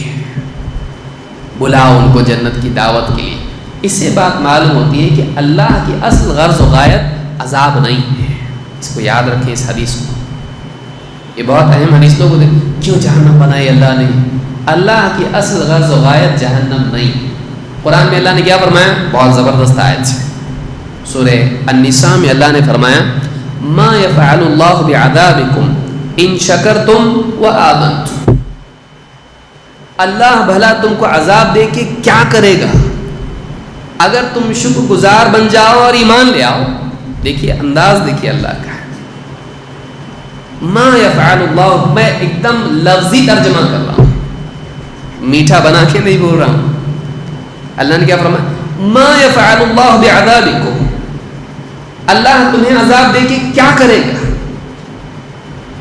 بلاؤ ان کو جنت کی دعوت کے لیے۔ اس سے بات معلوم ہوتی ہے کہ اللہ کی اصل غرض و غایت عذاب نہیں ہے۔ اس کو یاد رکھیں، اس حدیث کو، یہ بہت اہم حدیث۔ لوگوں نے کیوں جہنم بنائی اللہ نے؟ اللہ کی اصل غرض و غایت جہنم نہیں۔ قرآن میں اللہ نے کیا فرمایا؟ بہت زبردست آیت ہے، سورہ النساء میں اللہ نے فرمایا ما یفعل اللہ بعذابکم ان شکرتم وآمنتم، اللہ بھلا تم کو عذاب دے کے کیا کرے گا اگر تم شکر گزار بن جاؤ اور ایمان لے آؤ۔ دیکھیے انداز دیکھیے اللہ کا. ما یفعل اللہ، میں ایک دم لفظی ترجمہ کر رہا ہوں، میٹھا بنا کے نہیں بول رہا ہوں. اللہ نے کیا فرمایا؟ ما یفعل اللہ بعذابکم، اللہ تمہیں عذاب دے کے کیا کرے گا؟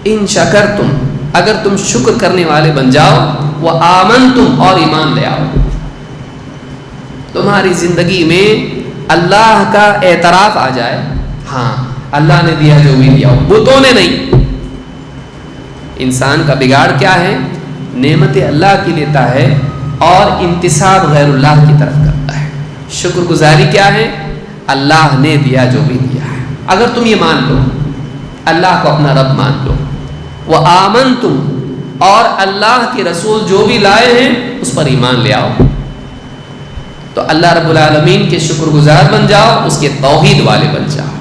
ان شکرتم، اگر تم شکر کرنے والے بن جاؤ، وآمنتم، اور ایمان لے آؤ. تمہاری زندگی میں اللہ کا اعتراف آ جائے، ہاں اللہ نے دیا جو بھی دیا، بتوں نے نہیں. انسان کا بگاڑ کیا ہے؟ نعمت اللہ کی لیتا ہے اور انتساب غیر اللہ کی طرف کرتا ہے. شکر گزاری کیا ہے؟ اللہ نے دیا جو بھی دیا ہے. اگر تم یہ مان لو، اللہ کو اپنا رب مان لو، وآمنتم، اور اللہ کے رسول جو بھی لائے ہیں اس پر ایمان لے آؤ، تو اللہ رب العالمین کے شکر گزار بن جاؤ، اس کے توحید والے بن جاؤ،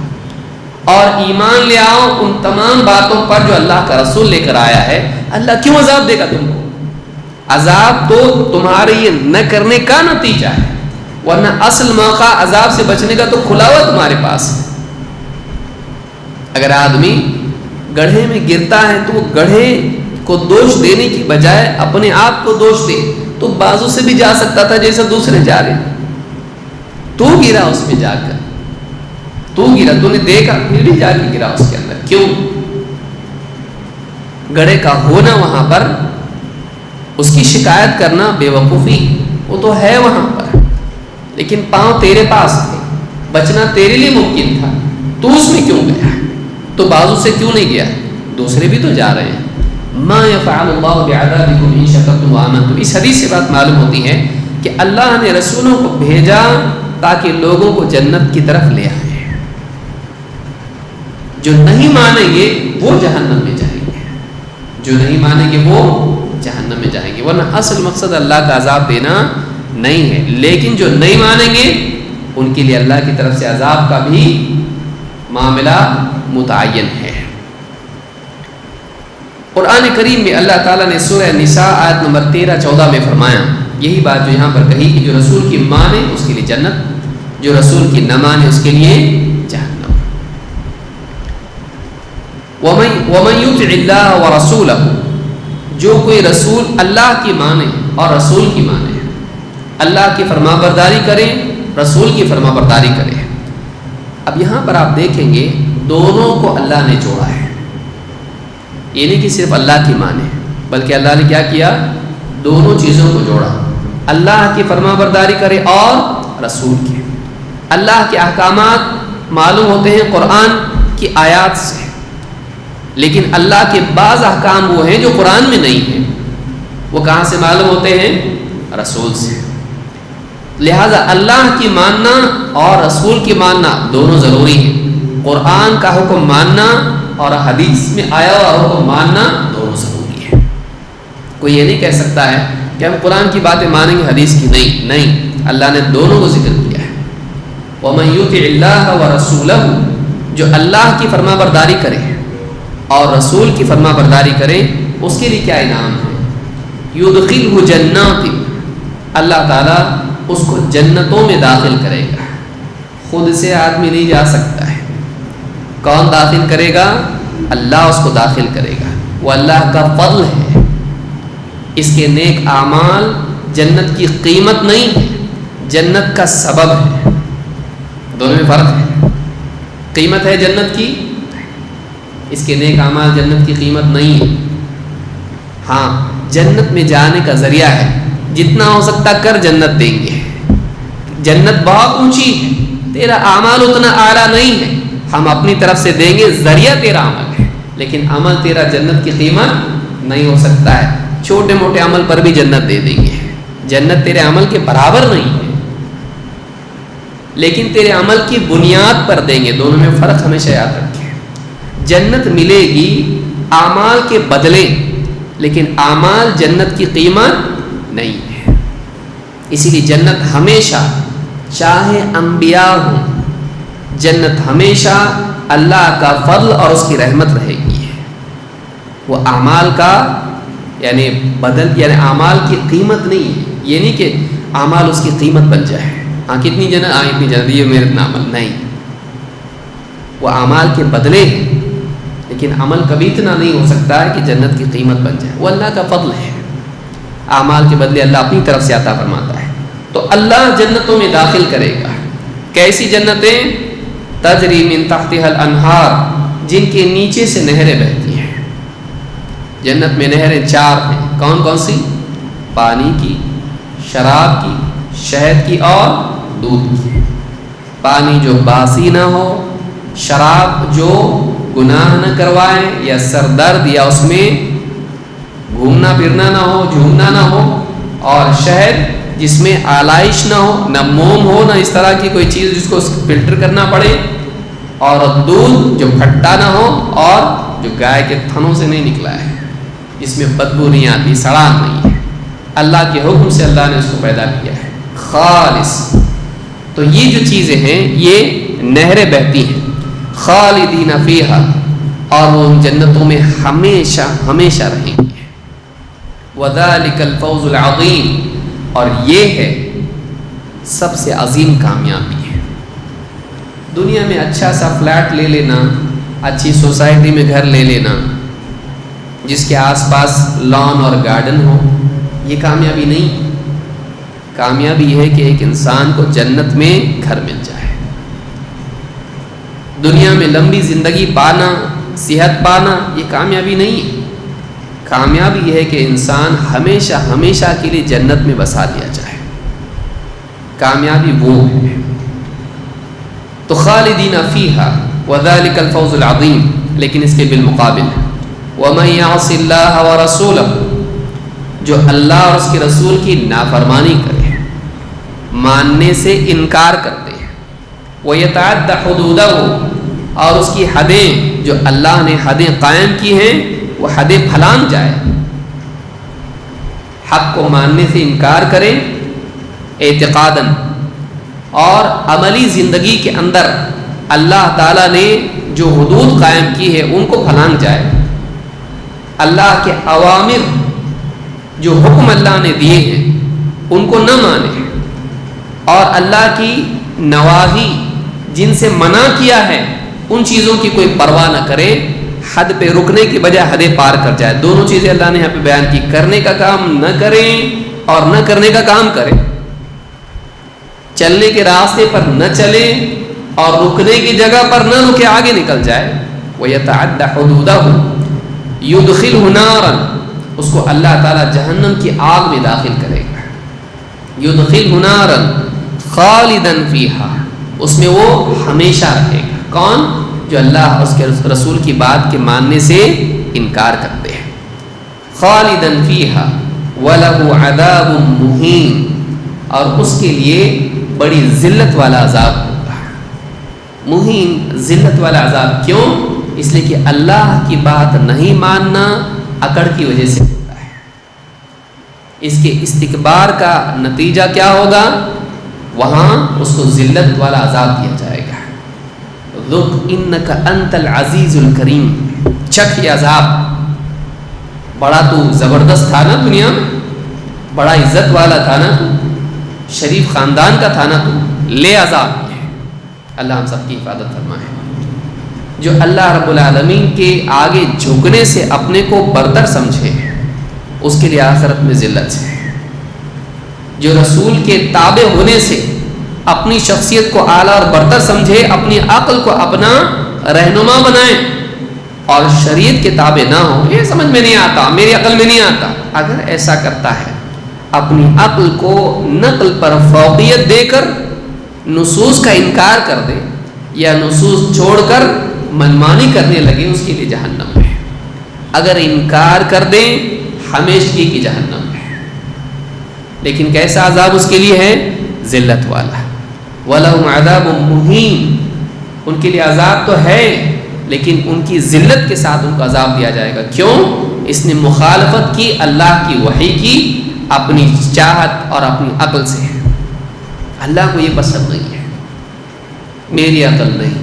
اور ایمان لے آؤ ان تمام باتوں پر جو اللہ کا رسول لے کر آیا ہے. اللہ کیوں عذاب دے گا تم کو؟ عذاب تو تمہارے یہ نہ کرنے کا نتیجہ ہے، ورنہ اصل موقع عذاب سے بچنے کا تو کھلا ہوا تمہارے پاس ہے. اگر آدمی گڑھے میں گرتا ہے تو وہ گڑھے کو دوش دینے کی بجائے اپنے آپ کو دوش دے، تو بازو سے بھی جا سکتا تھا جیسا دوسرے جا رہے. تو گرا اس میں جا کر، تو گرا، تو نے دیکھا پھر بھی جا کے گرا اس کے اندر. کیوں؟ گڑھے کا ہونا وہاں پر، اس کی شکایت کرنا بے وقوفی، وہ تو ہے وہاں پر، لیکن پاؤں تیرے پاس تھے، بچنا تیرے لیے ممکن تھا، تو اس میں کیوں گیا؟ تو بازو سے کیوں نہیں گیا؟ دوسرے بھی تو جا رہے ہیں. ما یفعل اللہ بعذابکم ان شکرتم وآمنتم. اس حدیث سے بات معلوم ہوتی ہے کہ اللہ نے رسولوں کو بھیجا تاکہ لوگوں کو جنت کی طرف لے آئے. جو نہیں مانیں گے وہ جہنم میں جائیں گے، جو نہیں مانیں گے وہ جہنم میں جائیں گے. ورنہ اصل مقصد اللہ کا عذاب دینا نہیں ہے، لیکن جو نہیں مانیں گے ان کے لیے اللہ کی طرف سے عذاب کا بھی معاملہ متعین ہے. قرآن کریم میں اللہ تعالیٰ نے سورہ نساء آیت نمبر 13-14 میں فرمایا یہی بات جو یہاں پر کہی کہ جو رسول کی مانے اس کے لیے جنت، جو رسول کی نہ مانے اس کے لیے جہنم. وَمَن يُطِعِ اللَّهَ وَرَسُولَهُ، جو کوئی رسول اللہ کی مانے اور رسول کی مانے، اللہ کی فرما برداری کرے، رسول کی فرما برداری کرے. اب یہاں پر آپ دیکھیں گے دونوں کو اللہ نے جوڑا ہے. یہ نہیں کہ صرف اللہ کی مانے، بلکہ اللہ نے کیا کیا؟ دونوں چیزوں کو جوڑا. اللہ کی فرما برداری کرے اور رسول کی. اللہ کے احکامات معلوم ہوتے ہیں قرآن کی آیات سے، لیکن اللہ کے بعض احکام وہ ہیں جو قرآن میں نہیں ہیں. وہ کہاں سے معلوم ہوتے ہیں؟ رسول سے. لہذا اللہ کی ماننا اور رسول کی ماننا دونوں ضروری ہیں. قرآن کا حکم ماننا اور حدیث میں آیا ہوا حکم ماننا دونوں ضروری ہے. کوئی یہ نہیں کہہ سکتا ہے کہ ہم قرآن کی باتیں مانیں گے حدیث کی نہیں. اللہ نے دونوں کو ذکر کیا ہے. وَمَن يُطِعِ اللَّهَ وَرَسُولَهُ، جو اللہ کی فرما برداری کرے اور رسول کی فرما برداری کرے اس کے لیے کیا انعام ہے؟ يُدْخِلْهُ جَنَّاتٍ، اللہ تعالیٰ اس کو جنتوں میں داخل کرے گا. خود سے آدمی نہیں جا سکتا ہے. کون داخل کرے گا؟ اللہ اس کو داخل کرے گا. وہ اللہ کا فضل ہے. اس کے نیک اعمال جنت کی قیمت نہیں ہے، جنت کا سبب ہے. دونوں میں فرق ہے. قیمت ہے جنت کی، اس کے نیک اعمال جنت کی قیمت نہیں ہے. ہاں جنت میں جانے کا ذریعہ ہے. جتنا ہو سکتا کر جنت دیں گے. جنت بہت اونچی ہے، تیرا اعمال اتنا اعلیٰ نہیں ہے، ہم اپنی طرف سے دیں گے. ذریعہ تیرا عمل ہے، لیکن عمل تیرا جنت کی قیمت نہیں ہو سکتا ہے. چھوٹے موٹے عمل پر بھی جنت دے دیں گے. جنت تیرے عمل کے برابر نہیں ہے، لیکن تیرے عمل کی بنیاد پر دیں گے. دونوں میں فرق ہمیشہ یاد رکھیں. جنت ملے گی اعمال کے بدلے، لیکن اعمال جنت کی قیمت نہیں ہے. اسی لیے جنت ہمیشہ، چاہے انبیاء ہوں، جنت ہمیشہ اللہ کا فضل اور اس کی رحمت رہے گی. وہ اعمال کا یعنی بدل، یعنی اعمال کی قیمت نہیں ہے. یہ نہیں کہ اعمال اس کی قیمت بن جائے. ہاں کتنی جنت، اتنی جنت، یہ میرے اتنا عمل نہیں. وہ اعمال کے بدلے ہیں، لیکن عمل کبھی اتنا نہیں ہو سکتا ہے کہ جنت کی قیمت بن جائے، وہ اللہ کا فضل ہے، اعمال کے بدلے اللہ اپنی طرف سے عطا فرماتا ہے۔ تو اللہ جنتوں میں داخل کرے گا۔ کیسی جنتیں؟ تجری من تحتها الانہار، جن کے نیچے سے نہریں بہتی ہیں۔ جنت میں نہریں 4 ہیں، کون کون سی؟ پانی کی، شراب کی، شہد کی اور دودھ کی۔ پانی جو باسی نہ ہو، شراب جو گناہ نہ کروائے یا سر درد یا اس میں گھومنا پھرنا نہ ہو، جھومنا نہ ہو، اور شہد جس میں آلائش نہ ہو، نہ موم ہو، نہ اس طرح کی کوئی چیز جس کو فلٹر کرنا پڑے، اور دودھ جو کھٹا نہ ہو اور جو گائے کے تھنوں سے نہیں نکلا ہے، جس میں بدبو نہیں آتی، سڑان نہیں ہے۔ اللہ کے حکم سے اللہ نے اس کو پیدا کیا ہے، خالص۔ تو یہ جو چیزیں ہیں یہ نہریں بہتی ہیں، خالدین فیہا، اور وہ ان جنتوں میں ہمیشہ ہمیشہ رہیں گے۔ وذالک الفوز العظیم، اور یہ ہے سب سے عظیم کامیابی ہے۔ دنیا میں اچھا سا فلیٹ لے لینا، اچھی سوسائٹی میں گھر لے لینا جس کے آس پاس لان اور گارڈن ہو، یہ کامیابی نہیں۔ کامیابی یہ ہے کہ ایک انسان کو جنت میں گھر مل جائے۔ دنیا میں لمبی زندگی پانا، صحت پانا، یہ کامیابی نہیں ہے۔ کامیابی یہ ہے کہ انسان ہمیشہ ہمیشہ کے لیے جنت میں بسا دیا جائے، کامیابی وہ ہے۔ تو خالدین فیہا وذالک الفوز العظیم، لیکن اس کے بالمقابل ومن یعص اللہ ورسولہ، جو اللہ اور اس کے رسول کی نافرمانی کرے، ماننے سے انکار کرتے ہیں، ویتعد حدودہ، اور اس کی حدیں جو اللہ نے حدیں قائم کی ہیں وہ حدیں پھلانگ جائے، حق کو ماننے سے انکار کرے اعتقاداً، اور عملی زندگی کے اندر اللہ تعالیٰ نے جو حدود قائم کی ہے ان کو پھلانگ جائے، اللہ کے اوامر جو حکم اللہ نے دیے ہیں ان کو نہ مانے، اور اللہ کی نواہی جن سے منع کیا ہے ان چیزوں کی کوئی پرواہ نہ کرے، حد پہ رکنے کی بجائے حدیں پار کر جائے۔ دونوں چیزیں اللہ نے یہاں پہ بیان کی، کرنے کا کام نہ کریں اور نہ کرنے کا کام کریں، چلنے کے راستے پر نہ چلے اور رکنے کی جگہ پر نہ رکے، آگے نکل جائے۔ وَيَتَعَدَّ حُدُودَهُ يُدْخِلْهُ نَارًا، اس کو اللہ تعالیٰ جہنم کی آگ میں داخل کرے گا۔ يُدْخِلْهُ نَارًا خَالِدًا فِيهَا، اس میں وہ ہمیشہ رہے گا۔ کون؟ جو اللہ اور اس کے رسول کی بات کے ماننے سے انکار کرتے ہیں۔ خالداً فیہا وَلَهُ عَذَابٌ مُہِین، اور اس کے لیے بڑی ذلت والا عذاب ہوگا۔ مہین، ذلت والا عذاب، کیوں؟ اس لیے کہ اللہ کی بات نہیں ماننا اکڑ کی وجہ سے ہوتا ہے۔ اس کے استکبار کا نتیجہ کیا ہوگا؟ وہاں اس کو ذلت والا عذاب دیا جائے گا۔ ذُقْ إِنَّكَ أَنْتَ الْعَزِيزُ الْكَرِيمُ، چکھ یہ عذاب، بڑا تو زبردست تھا نا، دنیا میں بڑا عزت والا تھا نا تو، شریف خاندان کا تھا نا تو، لے عذاب یہ۔ اللہ ہم سب کی حفاظت فرمائے۔ جو اللہ رب العالمین کے آگے جھکنے سے اپنے کو برتر سمجھے اس کے لیے آخرت میں ذلت ہے۔ جو رسول کے تابع ہونے سے اپنی شخصیت کو اعلیٰ اور برتر سمجھے، اپنی عقل کو اپنا رہنما بنائے اور شریعت کے تابع نہ ہو، یہ سمجھ میں نہیں آتا، میری عقل میں نہیں آتا، اگر ایسا کرتا ہے اپنی عقل کو نقل پر فوقیت دے کر نصوص کا انکار کر دے یا نصوص چھوڑ کر منمانی کرنے لگے، اس کے لیے جہنم ہے۔ اگر انکار کر دیں ہمیشگی کی جہنم ہے۔ لیکن کیسا عذاب اس کے لیے ہے؟ ذلت والا۔ وَلَهُمْ عَذَابٌ مُہِین، ان کے لیے عذاب تو ہے لیکن ان کی ذلت کے ساتھ ان کو عذاب دیا جائے گا۔ کیوں؟ اس نے مخالفت کی اللہ کی وحی کی، اپنی چاہت اور اپنی عقل سے۔ اللہ کو یہ پسند نہیں ہے، میری عقل نہیں،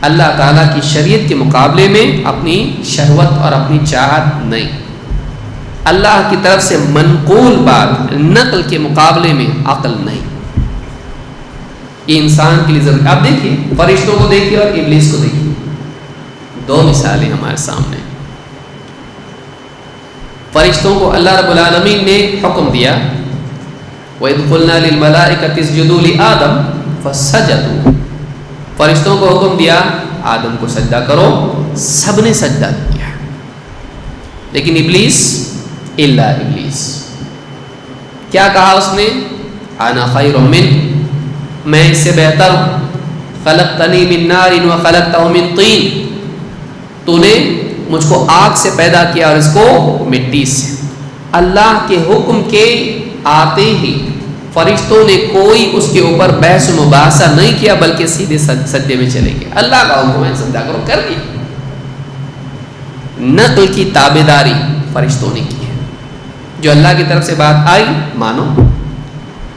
اللہ تعالیٰ کی شریعت کے مقابلے میں اپنی شہوت اور اپنی چاہت نہیں، اللہ کی طرف سے منقول بات نقل کے مقابلے میں عقل نہیں۔ یہ انسان کے لیے ضروری. آپ دیکھیے فرشتوں کو دیکھیے اور ابلیس کو دیکھیے, دو مثالیں ہمارے سامنے. فرشتوں کو اللہ رب العالمین نے حکم دیا وَإِذْ قُلْنَا لِلْمَلَائِكَةِ اسْجُدُوا لِآدَمَ فَسَجَدُوا, فرشتوں کو حکم دیا آدم کو سجدہ کرو, سب نے سجدہ کیا. لیکن ابلیس, الا ابلیس, کیا کہا اس نے؟ انا خیر من, میں اس سے بہتر ہوں. خلقتنی من نار وخلقتہ من طین, تو نے مجھ کو آگ سے پیدا کیا اور اس کو مٹی سے. اللہ کے حکم کے آتے ہی فرشتوں نے کوئی اس کے اوپر بحث و مباحثہ نہیں کیا, بلکہ سیدھے سجدے میں چلے گئے. اللہ کا حکم ہے سجدہ کرو, کر دیا. نقل کی تابعداری فرشتوں نے کی ہے, جو اللہ کی طرف سے بات آئی مانو.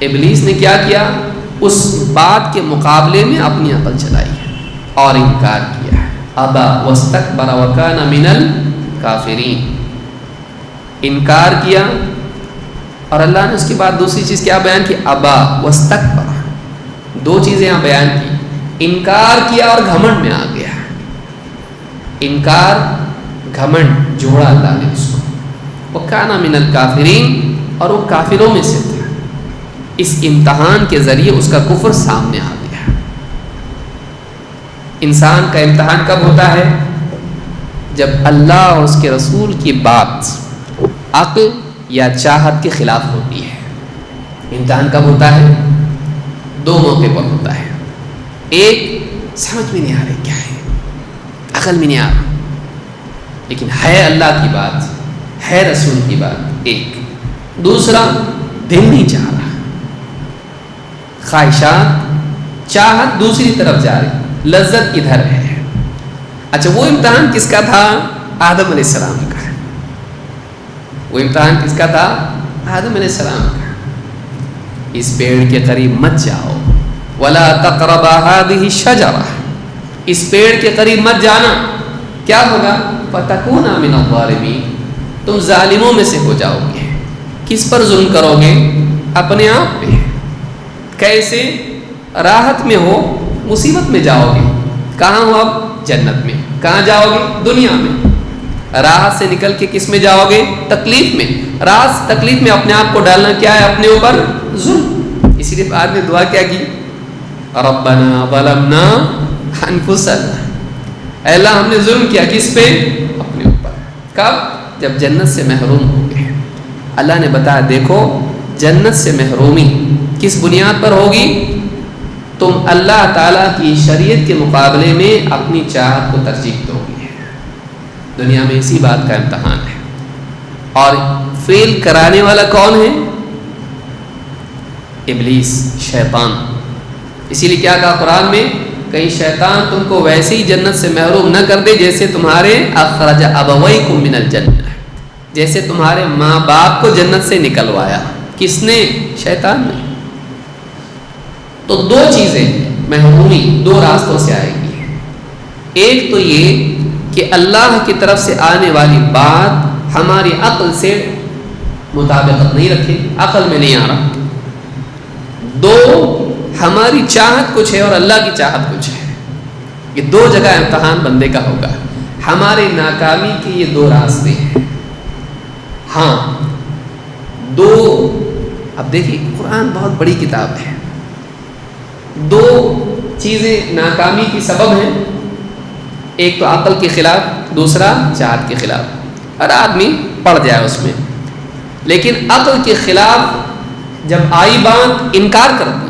ابلیس نے کیا کیا؟ اس بات کے مقابلے میں اپنی عقل چلائی ہے اور انکار کیا ہے. ابا واستکبر وکان من الکافرین, انکار کیا. اور اللہ نے اس کے بعد دوسری چیز کیا بیان کی؟ ابا واستکبر, دو چیزیں یہاں بیان کی. انکار کیا اور گھمنڈ میں آ گیا. انکار گھمنڈ جوڑا اللہ نے اس کو. وکان من الکافرین, اور وہ کافروں میں سے تھا. اس امتحان کے ذریعے اس کا کفر سامنے آ گیا. انسان کا امتحان کب ہوتا ہے؟ جب اللہ اور اس کے رسول کی بات عقل یا چاہت کے خلاف ہوتی ہے. امتحان کب ہوتا ہے؟ دو موقع پر ہوتا ہے. ایک, سمجھ میں نہیں آ رہا کیا ہے, عقل میں نہیں آ رہا, لیکن ہے اللہ کی بات, ہے رسول کی بات. ایک. دوسرا, دل نہیں چاہ رہا, خواہشات چاہت دوسری طرف جا رہی, لذت ادھر ہے. اچھا, وہ امتحان کس کا تھا؟ آدم علیہ السلام کا. وہ امتحان کس کا تھا؟ آدم علیہ السلام کا. اس پیڑ کے قریب مت جاؤ, ولا تقربا هذه الشجرہ, اس پیڑ کے قریب مت جانا. کیا ہوگا؟ فتکونا من الظالمین, تم ظالموں میں سے ہو جاؤ گے. کس پر ظلم کرو گے؟ اپنے آپ پہ. کیسے؟ راحت میں ہو, مصیبت میں جاؤ گے. کہاں ہو اب؟ جنت میں. کہاں جاؤ گے؟ دنیا میں. راحت سے نکل کے کس میں جاؤ گے؟ تکلیف میں. راحت تکلیف میں اپنے آپ کو ڈالنا کیا ہے؟ اپنے اوپر ظلم. اسی لیے بعد میں دعا کیا کی؟ ربنا ظلمنا انفسنا, اے اللہ ہم نے ظلم کیا. کس پہ؟ اپنے اوپر. کب؟ جب جنت سے محروم ہو گئے. اللہ نے بتایا دیکھو جنت سے محرومی کس بنیاد پر ہوگی؟ تم اللہ تعالیٰ کی شریعت کے مقابلے میں اپنی چاہت کو ترجیح دو گے. دنیا میں اسی بات کا امتحان ہے. اور فیل کرانے والا کون ہے؟ ابلیس, شیطان. اسی لیے کیا کہا قرآن میں؟ کہیں شیطان تم کو ویسے ہی جنت سے محروم نہ کر دے جیسے تمہارے اخرج ابویکم من الجنہ, جیسے تمہارے ماں باپ کو جنت سے نکلوایا. کس نے؟ شیطان نے. تو دو چیزیں محرومی دو راستوں سے آئے گی. ایک تو یہ کہ اللہ کی طرف سے آنے والی بات ہماری عقل سے مطابقت نہیں رکھے, عقل میں نہیں آ رہا. دو, ہماری چاہت کچھ ہے اور اللہ کی چاہت کچھ ہے. یہ دو جگہ امتحان بندے کا ہوگا. ہماری ناکامی کے یہ دو راستے ہیں. ہاں دو. اب دیکھیے قرآن بہت بڑی کتاب ہے. دو چیزیں ناکامی کی سبب ہیں. ایک تو عقل کے خلاف, دوسرا چاہت کے خلاف. ہر آدمی پڑ جائے اس میں. لیکن عقل کے خلاف جب آئی بات, انکار کر دیا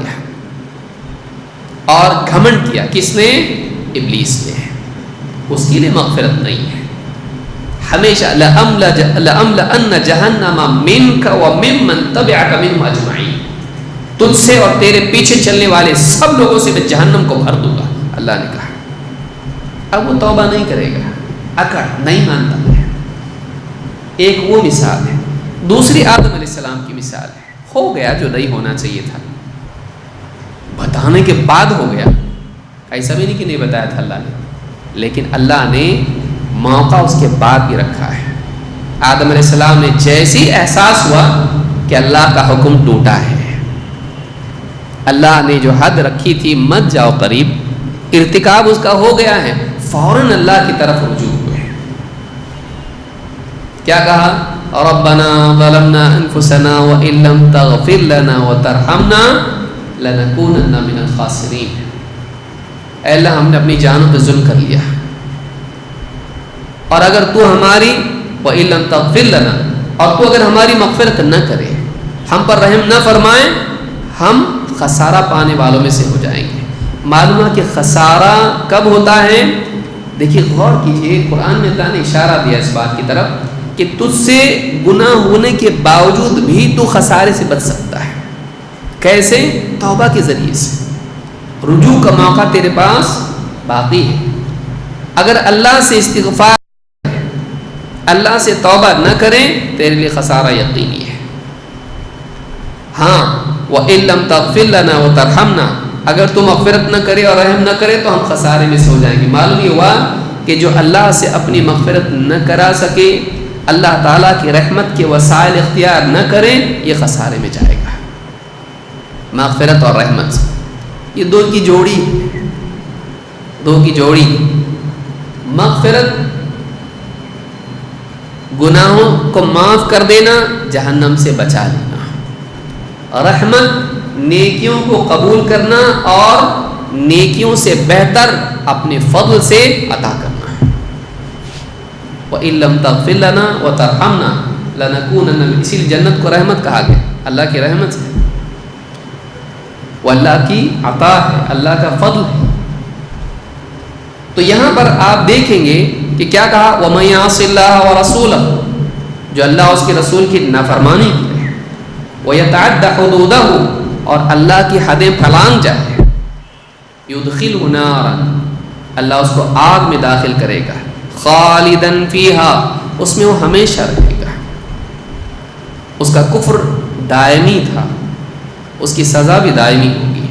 اور گھمنڈ کیا. کس نے؟ ابلیس نے. اس کے لیے مغفرت نہیں ہے. ہمیشہ لَأَمْلَأَنَّ جَهَنَّمَ مِنْكَ وَمِمَّنْ تَبِعَكَ مِنْهُمْ أَجْمَعِينَ, تجھ سے اور تیرے پیچھے چلنے والے سب لوگوں سے میں جہنم کو بھر دوں گا, اللہ نے کہا. اب وہ توبہ نہیں کرے گا, اکڑ نہیں مانتا ہے. ایک وہ مثال ہے. دوسری آدم علیہ السلام کی مثال ہے. ہو گیا جو نہیں ہونا چاہیے تھا, بتانے کے بعد ہو گیا. ایسا بھی نہیں کہ نہیں بتایا تھا اللہ نے, لیکن اللہ نے موقع اس کے بعد بھی رکھا ہے. آدم علیہ السلام نے جیسی احساس ہوا کہ اللہ کا حکم ٹوٹا ہے, اللہ نے جو حد رکھی تھی مت جاؤ قریب، ارتکاب اس کا ہو گیا ہے، فوراً اللہ کی طرف رجوع ہوئے۔ کیا کہا؟ ربنا ظلمنا انفسنا وان لم تغفر لنا وترحمنا لنکونن من الخاسرین۔ اے اللہ ہم نے اپنی جانوں پہ ظلم کر لیا، اور اگر تو ہماری وان لم تغفر لنا، اور تو اگر ہماری مغفرت نہ کرے، ہم پر رحم نہ فرمائے، ہم خسارہ پانے والوں میں سے ہو جائیں گے۔ معلوم ہے کہ خسارہ کب ہوتا ہے؟ دیکھیے غور کیجیے، قرآن میں اللہ نے اشارہ دیا اس بات کی طرف کہ تجھ سے گناہ ہونے کے باوجود بھی تو خسارے سے بچ سکتا ہے۔ کیسے؟ توبہ کے ذریعے سے، رجوع کا موقع تیرے پاس باقی ہے۔ اگر اللہ سے استغفار، اللہ سے توبہ نہ کریں، تیرے لیے خسارہ یقینی ہے۔ ہاں وَإِن لَّمْ تَغْفِرْ لَنَا وَتَرْحَمْنَا، اگر تم مغفرت نہ کرے اور رحم نہ کرے تو ہم خسارے میں سے ہو جائیں گے۔ معلوم یہ ہوا کہ جو اللہ سے اپنی مغفرت نہ کرا سکے، اللہ تعالیٰ کی رحمت کے وسائل اختیار نہ کرے، یہ خسارے میں جائے گا۔ مغفرت اور رحمت، یہ دو کی جوڑی، دو کی جوڑی۔ مغفرت گناہوں کو معاف کر دینا، جہنم سے بچا لینا۔ رحمت نیکیوں کو قبول کرنا اور نیکیوں سے بہتر اپنے فضل سے عطا کرنا۔ وَإِن لَّمْ تَغْفِرْ لَنَا وَتَرْحَمْنَا لَنَكُونَنَّ، اسی لیے جنت کو رحمت کہا گیا، اللہ کی رحمت ہے، وہ اللہ کی عطا ہے، اللہ کا فضل ہے۔ تو یہاں پر آپ دیکھیں گے کہ کیا کہا؟ وَمَن يَعْصِ اللَّهَ وَرَسُولَهُ، جو اللہ اس کے رسول کی نافرمانی کرے، وَيَتَعَدَّ حُدُودَهُ، اور اللہ کی حدیں پھلانگ جائے، يُدْخِلْهُ نَارًا، اللہ اس کو آگ میں داخل کرے گا، خالداً فیہا، اس میں وہ ہمیشہ رہے گا۔ اس کا کفر دائمی تھا، اس کی سزا بھی دائمی ہوگی۔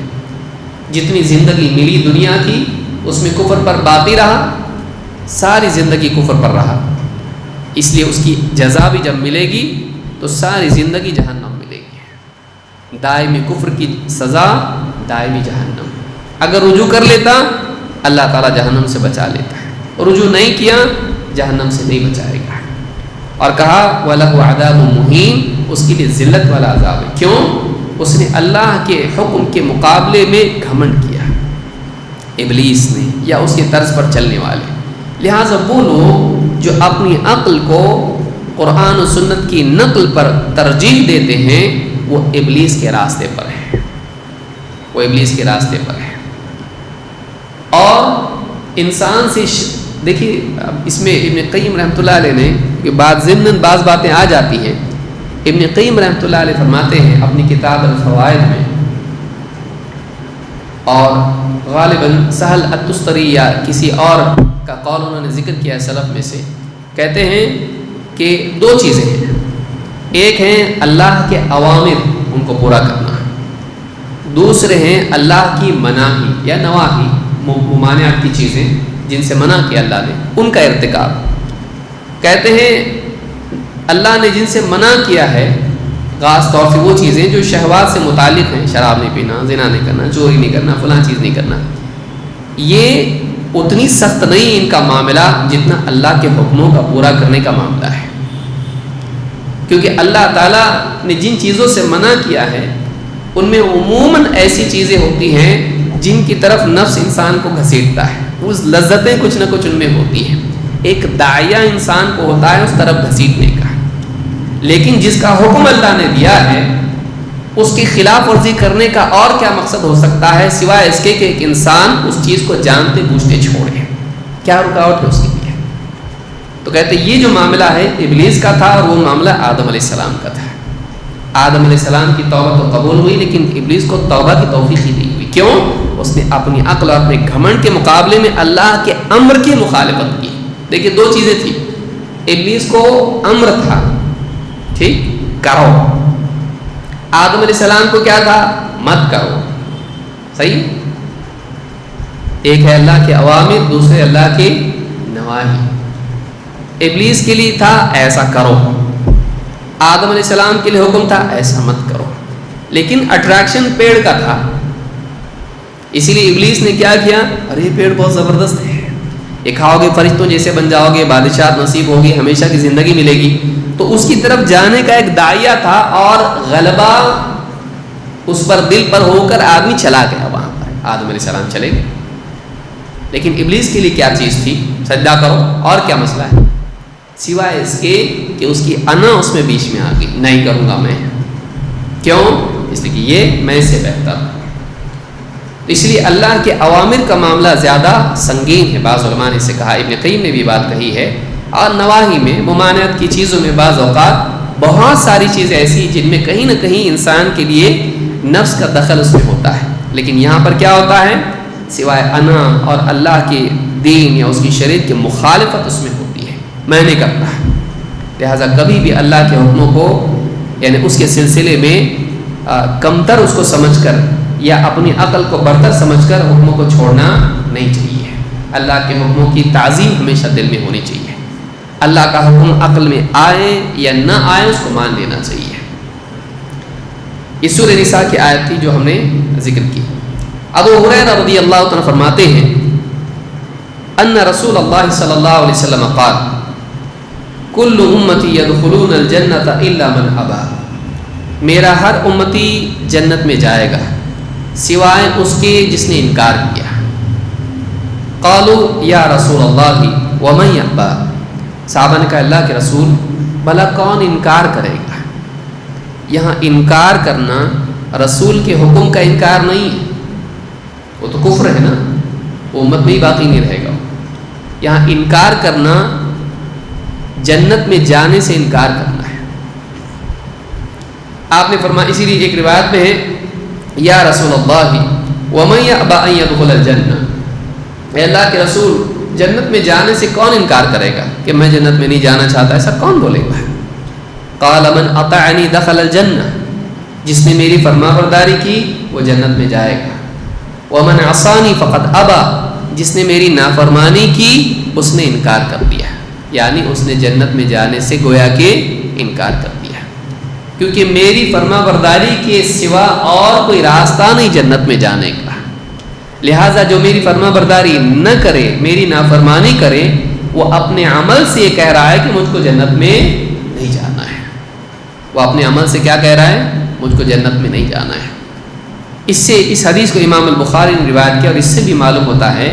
جتنی زندگی ملی دنیا کی اس میں کفر پر باقی رہا، ساری زندگی کفر پر رہا، اس لیے اس کی جزا بھی جب ملے گی تو ساری زندگی جہنم ملے گی۔ دائمی کفر کی سزا دائمی جہنم۔ اگر رجوع کر لیتا اللہ تعالیٰ جہنم سے بچا لیتا ہے، رجوع نہیں کیا جہنم سے نہیں بچائے گا۔ اور کہا وَلَهُ عَذَابٌ مُّهِينٌ، اس کے لیے ذلت والا عذاب ہے۔ کیوں؟ اس نے اللہ کے حکم کے مقابلے میں گھمنڈ کیا، ابلیس نے یا اس کے طرز پر چلنے والے۔ لہٰذا وہ لوگ جو اپنی عقل کو قرآن و سنت کی نقل پر ترجیح دیتے ہیں، وہ ابلیس کے راستے پر ہیں، وہ ابلیس کے راستے پر ہیں۔ اور انسان سے دیکھیے، اس میں ابن قیم رحمۃ اللہ علیہ نے کہ بعض باتیں آ جاتی ہیں، ابن قیم رحمۃ اللہ علیہ فرماتے ہیں اپنی کتاب الفوائد میں، اور غالباً سہل التستری یا کسی اور کا قول انہوں نے ذکر کیا ہے سلف میں سے، کہتے ہیں کہ دو چیزیں ہیں، ایک ہیں اللہ کے اوامر ان کو پورا کرنا، دوسرے ہیں اللہ کی مناہی یا نواہی، ممانعت کی چیزیں جن سے منع کیا اللہ نے، ان کا ارتکاب۔ کہتے ہیں اللہ نے جن سے منع کیا ہے، خاص طور سے وہ چیزیں جو شہوات سے متعلق ہیں، شراب نہیں پینا، زنا نہیں کرنا، چوری نہیں کرنا، فلاں چیز نہیں کرنا، یہ اتنی سخت نہیں ان کا معاملہ جتنا اللہ کے حکموں کا پورا کرنے کا معاملہ ہے۔ کیونکہ اللہ تعالیٰ نے جن چیزوں سے منع کیا ہے ان میں عموماً ایسی چیزیں ہوتی ہیں جن کی طرف نفس انسان کو گھسیٹتا ہے، وہ لذتیں کچھ نہ کچھ ان میں ہوتی ہیں، ایک داعیہ انسان کو ہوتا ہے اس طرف گھسیٹنے کا۔ لیکن جس کا حکم اللہ نے دیا ہے اس کی خلاف ورزی کرنے کا اور کیا مقصد ہو سکتا ہے سوائے اس کے کہ ایک انسان اس چیز کو جانتے بوجھتے چھوڑے؟ کیا رکاوٹ ہے اس کے لیے؟ تو کہتے ہیں یہ جو معاملہ ہے ابلیس کا تھا، اور وہ معاملہ آدم علیہ السلام کا تھا۔ آدم علیہ السلام کی توبہ تو قبول ہوئی، لیکن ابلیس کو توبہ کی توفیق ہی نہیں ہوئی۔ کیوں؟ اس نے اپنی عقل اور اپنے گھمنڈ کے مقابلے میں اللہ کے امر کی مخالفت کی۔ دیکھیے دو چیزیں تھیں، ابلیس کو امر تھا، ٹھیک کرو، آدم علیہ السلام کو کیا تھا؟ مت کرو، صحیح؟ ایک ہے اللہ کے اوامر، دوسرے اللہ کے نواہی۔ ابلیس کے لیے تھا ایسا کرو، آدم علیہ السلام کے لیے حکم تھا ایسا مت کرو۔ لیکن اٹریکشن پیڑ کا تھا، اسی لیے ابلیس نے کیا کیا، ارے پیڑ بہت زبردست ہے، یہ کھاؤ گے فرشتوں جیسے بن جاؤ گے، بادشاہت نصیب ہوگی، ہمیشہ کی زندگی ملے گی. تو اس کی طرف جانے کا ایک داعیہ تھا اور غلبہ اس پر دل پر ہو کر آدمی چلا گیا وہاں پر. آدم علیہ السلام چلے گئے، لیکن ابلیس کے لیے کیا چیز تھی؟ سجدہ کرو. اور کیا مسئلہ ہے سوائے اس کے کہ اس کی انا اس میں بیچ میں آ گئی، نہیں کروں گا میں. کیوں؟ اس لیے کہ یہ میں سے بہتر ہوں. اس لیے اللہ کے اوامر کا معاملہ زیادہ سنگین ہے. بعض علماء نے اسے کہا، ابن قیم نے بھی بات کہی ہے. اور نواہی میں، ممانعت کی چیزوں میں بعض اوقات بہت ساری چیزیں ایسی جن میں کہیں نہ کہیں انسان کے لیے نفس کا دخل اس میں ہوتا ہے، لیکن یہاں پر کیا ہوتا ہے؟ سوائے انا اور اللہ کے دین یا اس کی شریعت کی مخالفت اس میں ہوتی ہے، میں نہیں کرتا. لہٰذا کبھی بھی اللہ کے حکموں کو یعنی اس کے سلسلے میں کمتر اس کو سمجھ کر یا اپنی عقل کو برتر سمجھ کر حکموں کو چھوڑنا نہیں چاہیے. اللہ کے حکموں کی تعظیم ہمیشہ دل میں ہونی چاہیے. اللہ کا حکم عقل میں آئے یا نہ آئے اس کو مان لینا چاہیے. یہ سورہ نساء کی آیت تھی جو ہم نے ذکر کی. ابو ہریرہ رضی اللہ عنہ فرماتے ہیں ان رسول اللہ صلی اللہ علیہ وسلم قال کل امتی یدخلون الجنۃ الا من ابا، میرا ہر امتی جنت میں جائے گا سوائے اس کے جس نے انکار کیا. قالوا یا رسول اللہ ومن یأبى، صحابہ نے کہا اللہ کے رسول بھلا کون انکار کرے گا؟ یہاں انکار کرنا رسول کے حکم کا انکار نہیں ہے، وہ تو کفر ہے نا، وہ امت میں ہی باقی نہیں رہے گا. یہاں انکار کرنا جنت میں جانے سے انکار کرنا ہے. آپ نے فرمایا، اسی لیے ایک روایت میں ہے یا رسول اللہ ومن یأبى ان يدخل الجنہ، اے اللہ کے رسول جنت میں جانے سے کون انکار کرے گا کہ میں جنت میں نہیں جانا چاہتا، ایسا کون بولے گا؟ قال من اطاعنی دخل الجنہ، جس نے میری فرما برداری کی وہ جنت میں جائے گا. ومن عصانی فقد ابا، جس نے میری نافرمانی کی اس نے انکار کر دیا، یعنی اس نے جنت میں جانے سے گویا کہ انکار کر دیا، کیونکہ میری فرما برداری کے سوا اور کوئی راستہ نہیں جنت میں جانے کا. لہٰذا جو میری فرما برداری نہ کرے، میری نافرمانی کرے، وہ اپنے عمل سے یہ کہہ رہا ہے کہ مجھ کو جنت میں نہیں جانا ہے. وہ اپنے عمل سے کیا کہہ رہا ہے؟ مجھ کو جنت میں نہیں جانا ہے. اس حدیث کو امام البخاری نے روایت کیا، اور اس سے بھی معلوم ہوتا ہے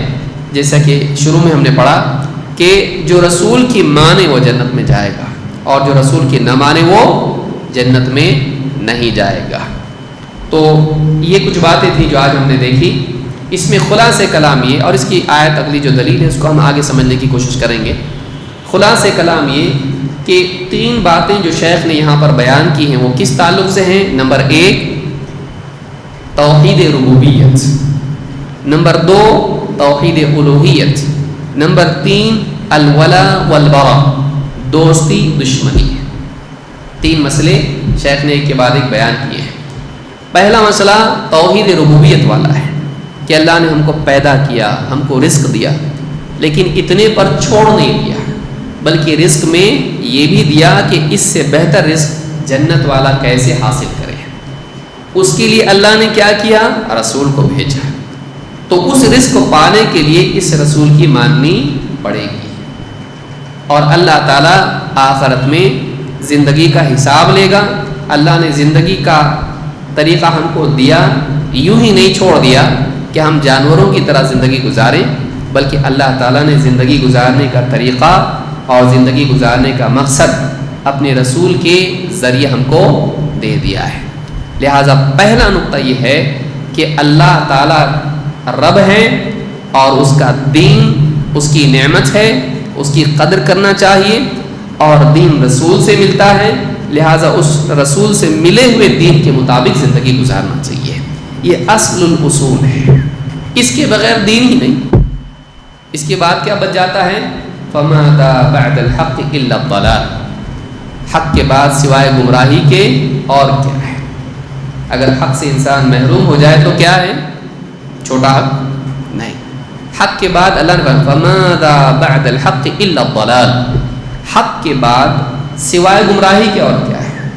جیسا کہ شروع میں ہم نے پڑھا کہ جو رسول کی مانے وہ جنت میں جائے گا، اور جو رسول کی نہ مانے وہ جنت میں نہیں جائے گا. تو یہ کچھ باتیں تھیں جو آج ہم نے دیکھی. اس میں خلاصے کلام یہ، اور اس کی آیت اگلی جو دلیل ہے اس کو ہم آگے سمجھنے کی کوشش کریں گے. خلاصے کلام یہ کہ 3 باتیں جو شیخ نے یہاں پر بیان کی ہیں وہ کس تعلق سے ہیں؟ نمبر 1 توحید ربوبیت، نمبر 2 توحید الوہیت، نمبر 3 الولا والبرا، دوستی دشمنی. 3 مسئلے شیخ نے ایک کے بعد ایک بیان کیے ہیں. پہلا مسئلہ توحید ربوبیت والا ہے کہ اللہ نے ہم کو پیدا کیا، ہم کو رزق دیا، لیکن اتنے پر چھوڑ نہیں دیا، بلکہ رزق میں یہ بھی دیا کہ اس سے بہتر رزق جنت والا کیسے حاصل کرے. اس کے لیے اللہ نے کیا کیا؟ رسول کو بھیجا. تو اس رزق کو پانے کے لیے اس رسول کی ماننی پڑے گی. اور اللہ تعالیٰ آخرت میں زندگی کا حساب لے گا. اللہ نے زندگی کا طریقہ ہم کو دیا، یوں ہی نہیں چھوڑ دیا کہ ہم جانوروں کی طرح زندگی گزاریں، بلکہ اللہ تعالیٰ نے زندگی گزارنے کا طریقہ اور زندگی گزارنے کا مقصد اپنے رسول کے ذریعے ہم کو دے دیا ہے. لہٰذا پہلا نقطہ یہ ہے کہ اللہ تعالیٰ رب ہے اور اس کا دین اس کی نعمت ہے، اس کی قدر کرنا چاہیے، اور دین رسول سے ملتا ہے، لہٰذا اس رسول سے ملے ہوئے دین کے مطابق زندگی گزارنا چاہیے. یہ اصل الاصول ہے، اس کے بغیر دین ہی نہیں. اس کے بعد کیا بچ جاتا ہے؟ فَمَاذَا بَعْدَ الْحَقِّ إِلَّا الضَّلَالُ، حق کے بعد سوائے گمراہی کے اور کیا ہے؟ اگر حق سے انسان محروم ہو جائے تو کیا ہے؟ چھوٹا حق نہیں. حق کے بعد اللہ نے فرمایا فَمَاذَا بَعْدَ الْحَقِّ إِلَّا الضَّلَالُ، حق کے بعد سوائے گمراہی کے اور کیا ہے؟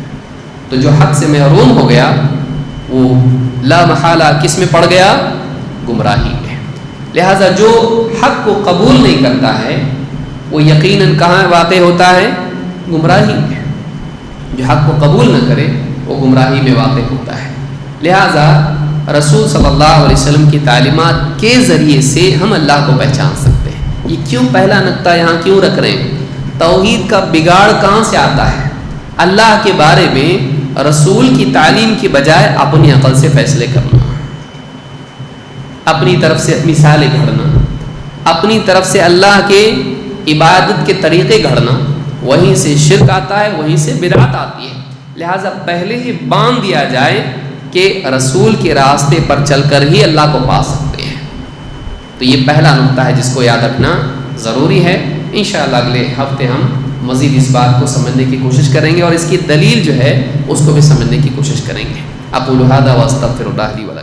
تو جو حق سے محروم ہو گیا وہ لا محالہ کس میں پڑ گیا؟ گمراہی میں. لہٰذا جو حق کو قبول نہیں کرتا ہے وہ یقیناً کہاں واقع ہوتا ہے؟ گمراہی میں. جو حق کو قبول نہ کرے وہ گمراہی میں واقع ہوتا ہے. لہٰذا رسول صلی اللہ علیہ وسلم کی تعلیمات کے ذریعے سے ہم اللہ کو پہچان سکتے ہیں. یہ کیوں پہلا نقطہ یہاں کیوں رکھ رہے ہیں؟ توحید کا بگاڑ کہاں سے آتا ہے؟ اللہ کے بارے میں رسول کی تعلیم کی بجائے اپنی عقل سے فیصلے کرنا، اپنی طرف سے مثالیں گھڑنا، اپنی طرف سے اللہ کے عبادت کے طریقے گھڑنا. وہیں سے شرک آتا ہے، وہیں سے بدعت آتی ہے. لہٰذا پہلے ہی باندھ دیا جائے کہ رسول کے راستے پر چل کر ہی اللہ کو پا سکتے ہیں. تو یہ پہلا نقطہ ہے جس کو یاد رکھنا ضروری ہے. انشاءاللہ اگلے ہفتے ہم مزید اس بات کو سمجھنے کی کوشش کریں گے اور اس کی دلیل جو ہے اس کو بھی سمجھنے کی کوشش کریں گے. اقول ھذا واستغفر اللہ لی ولکم.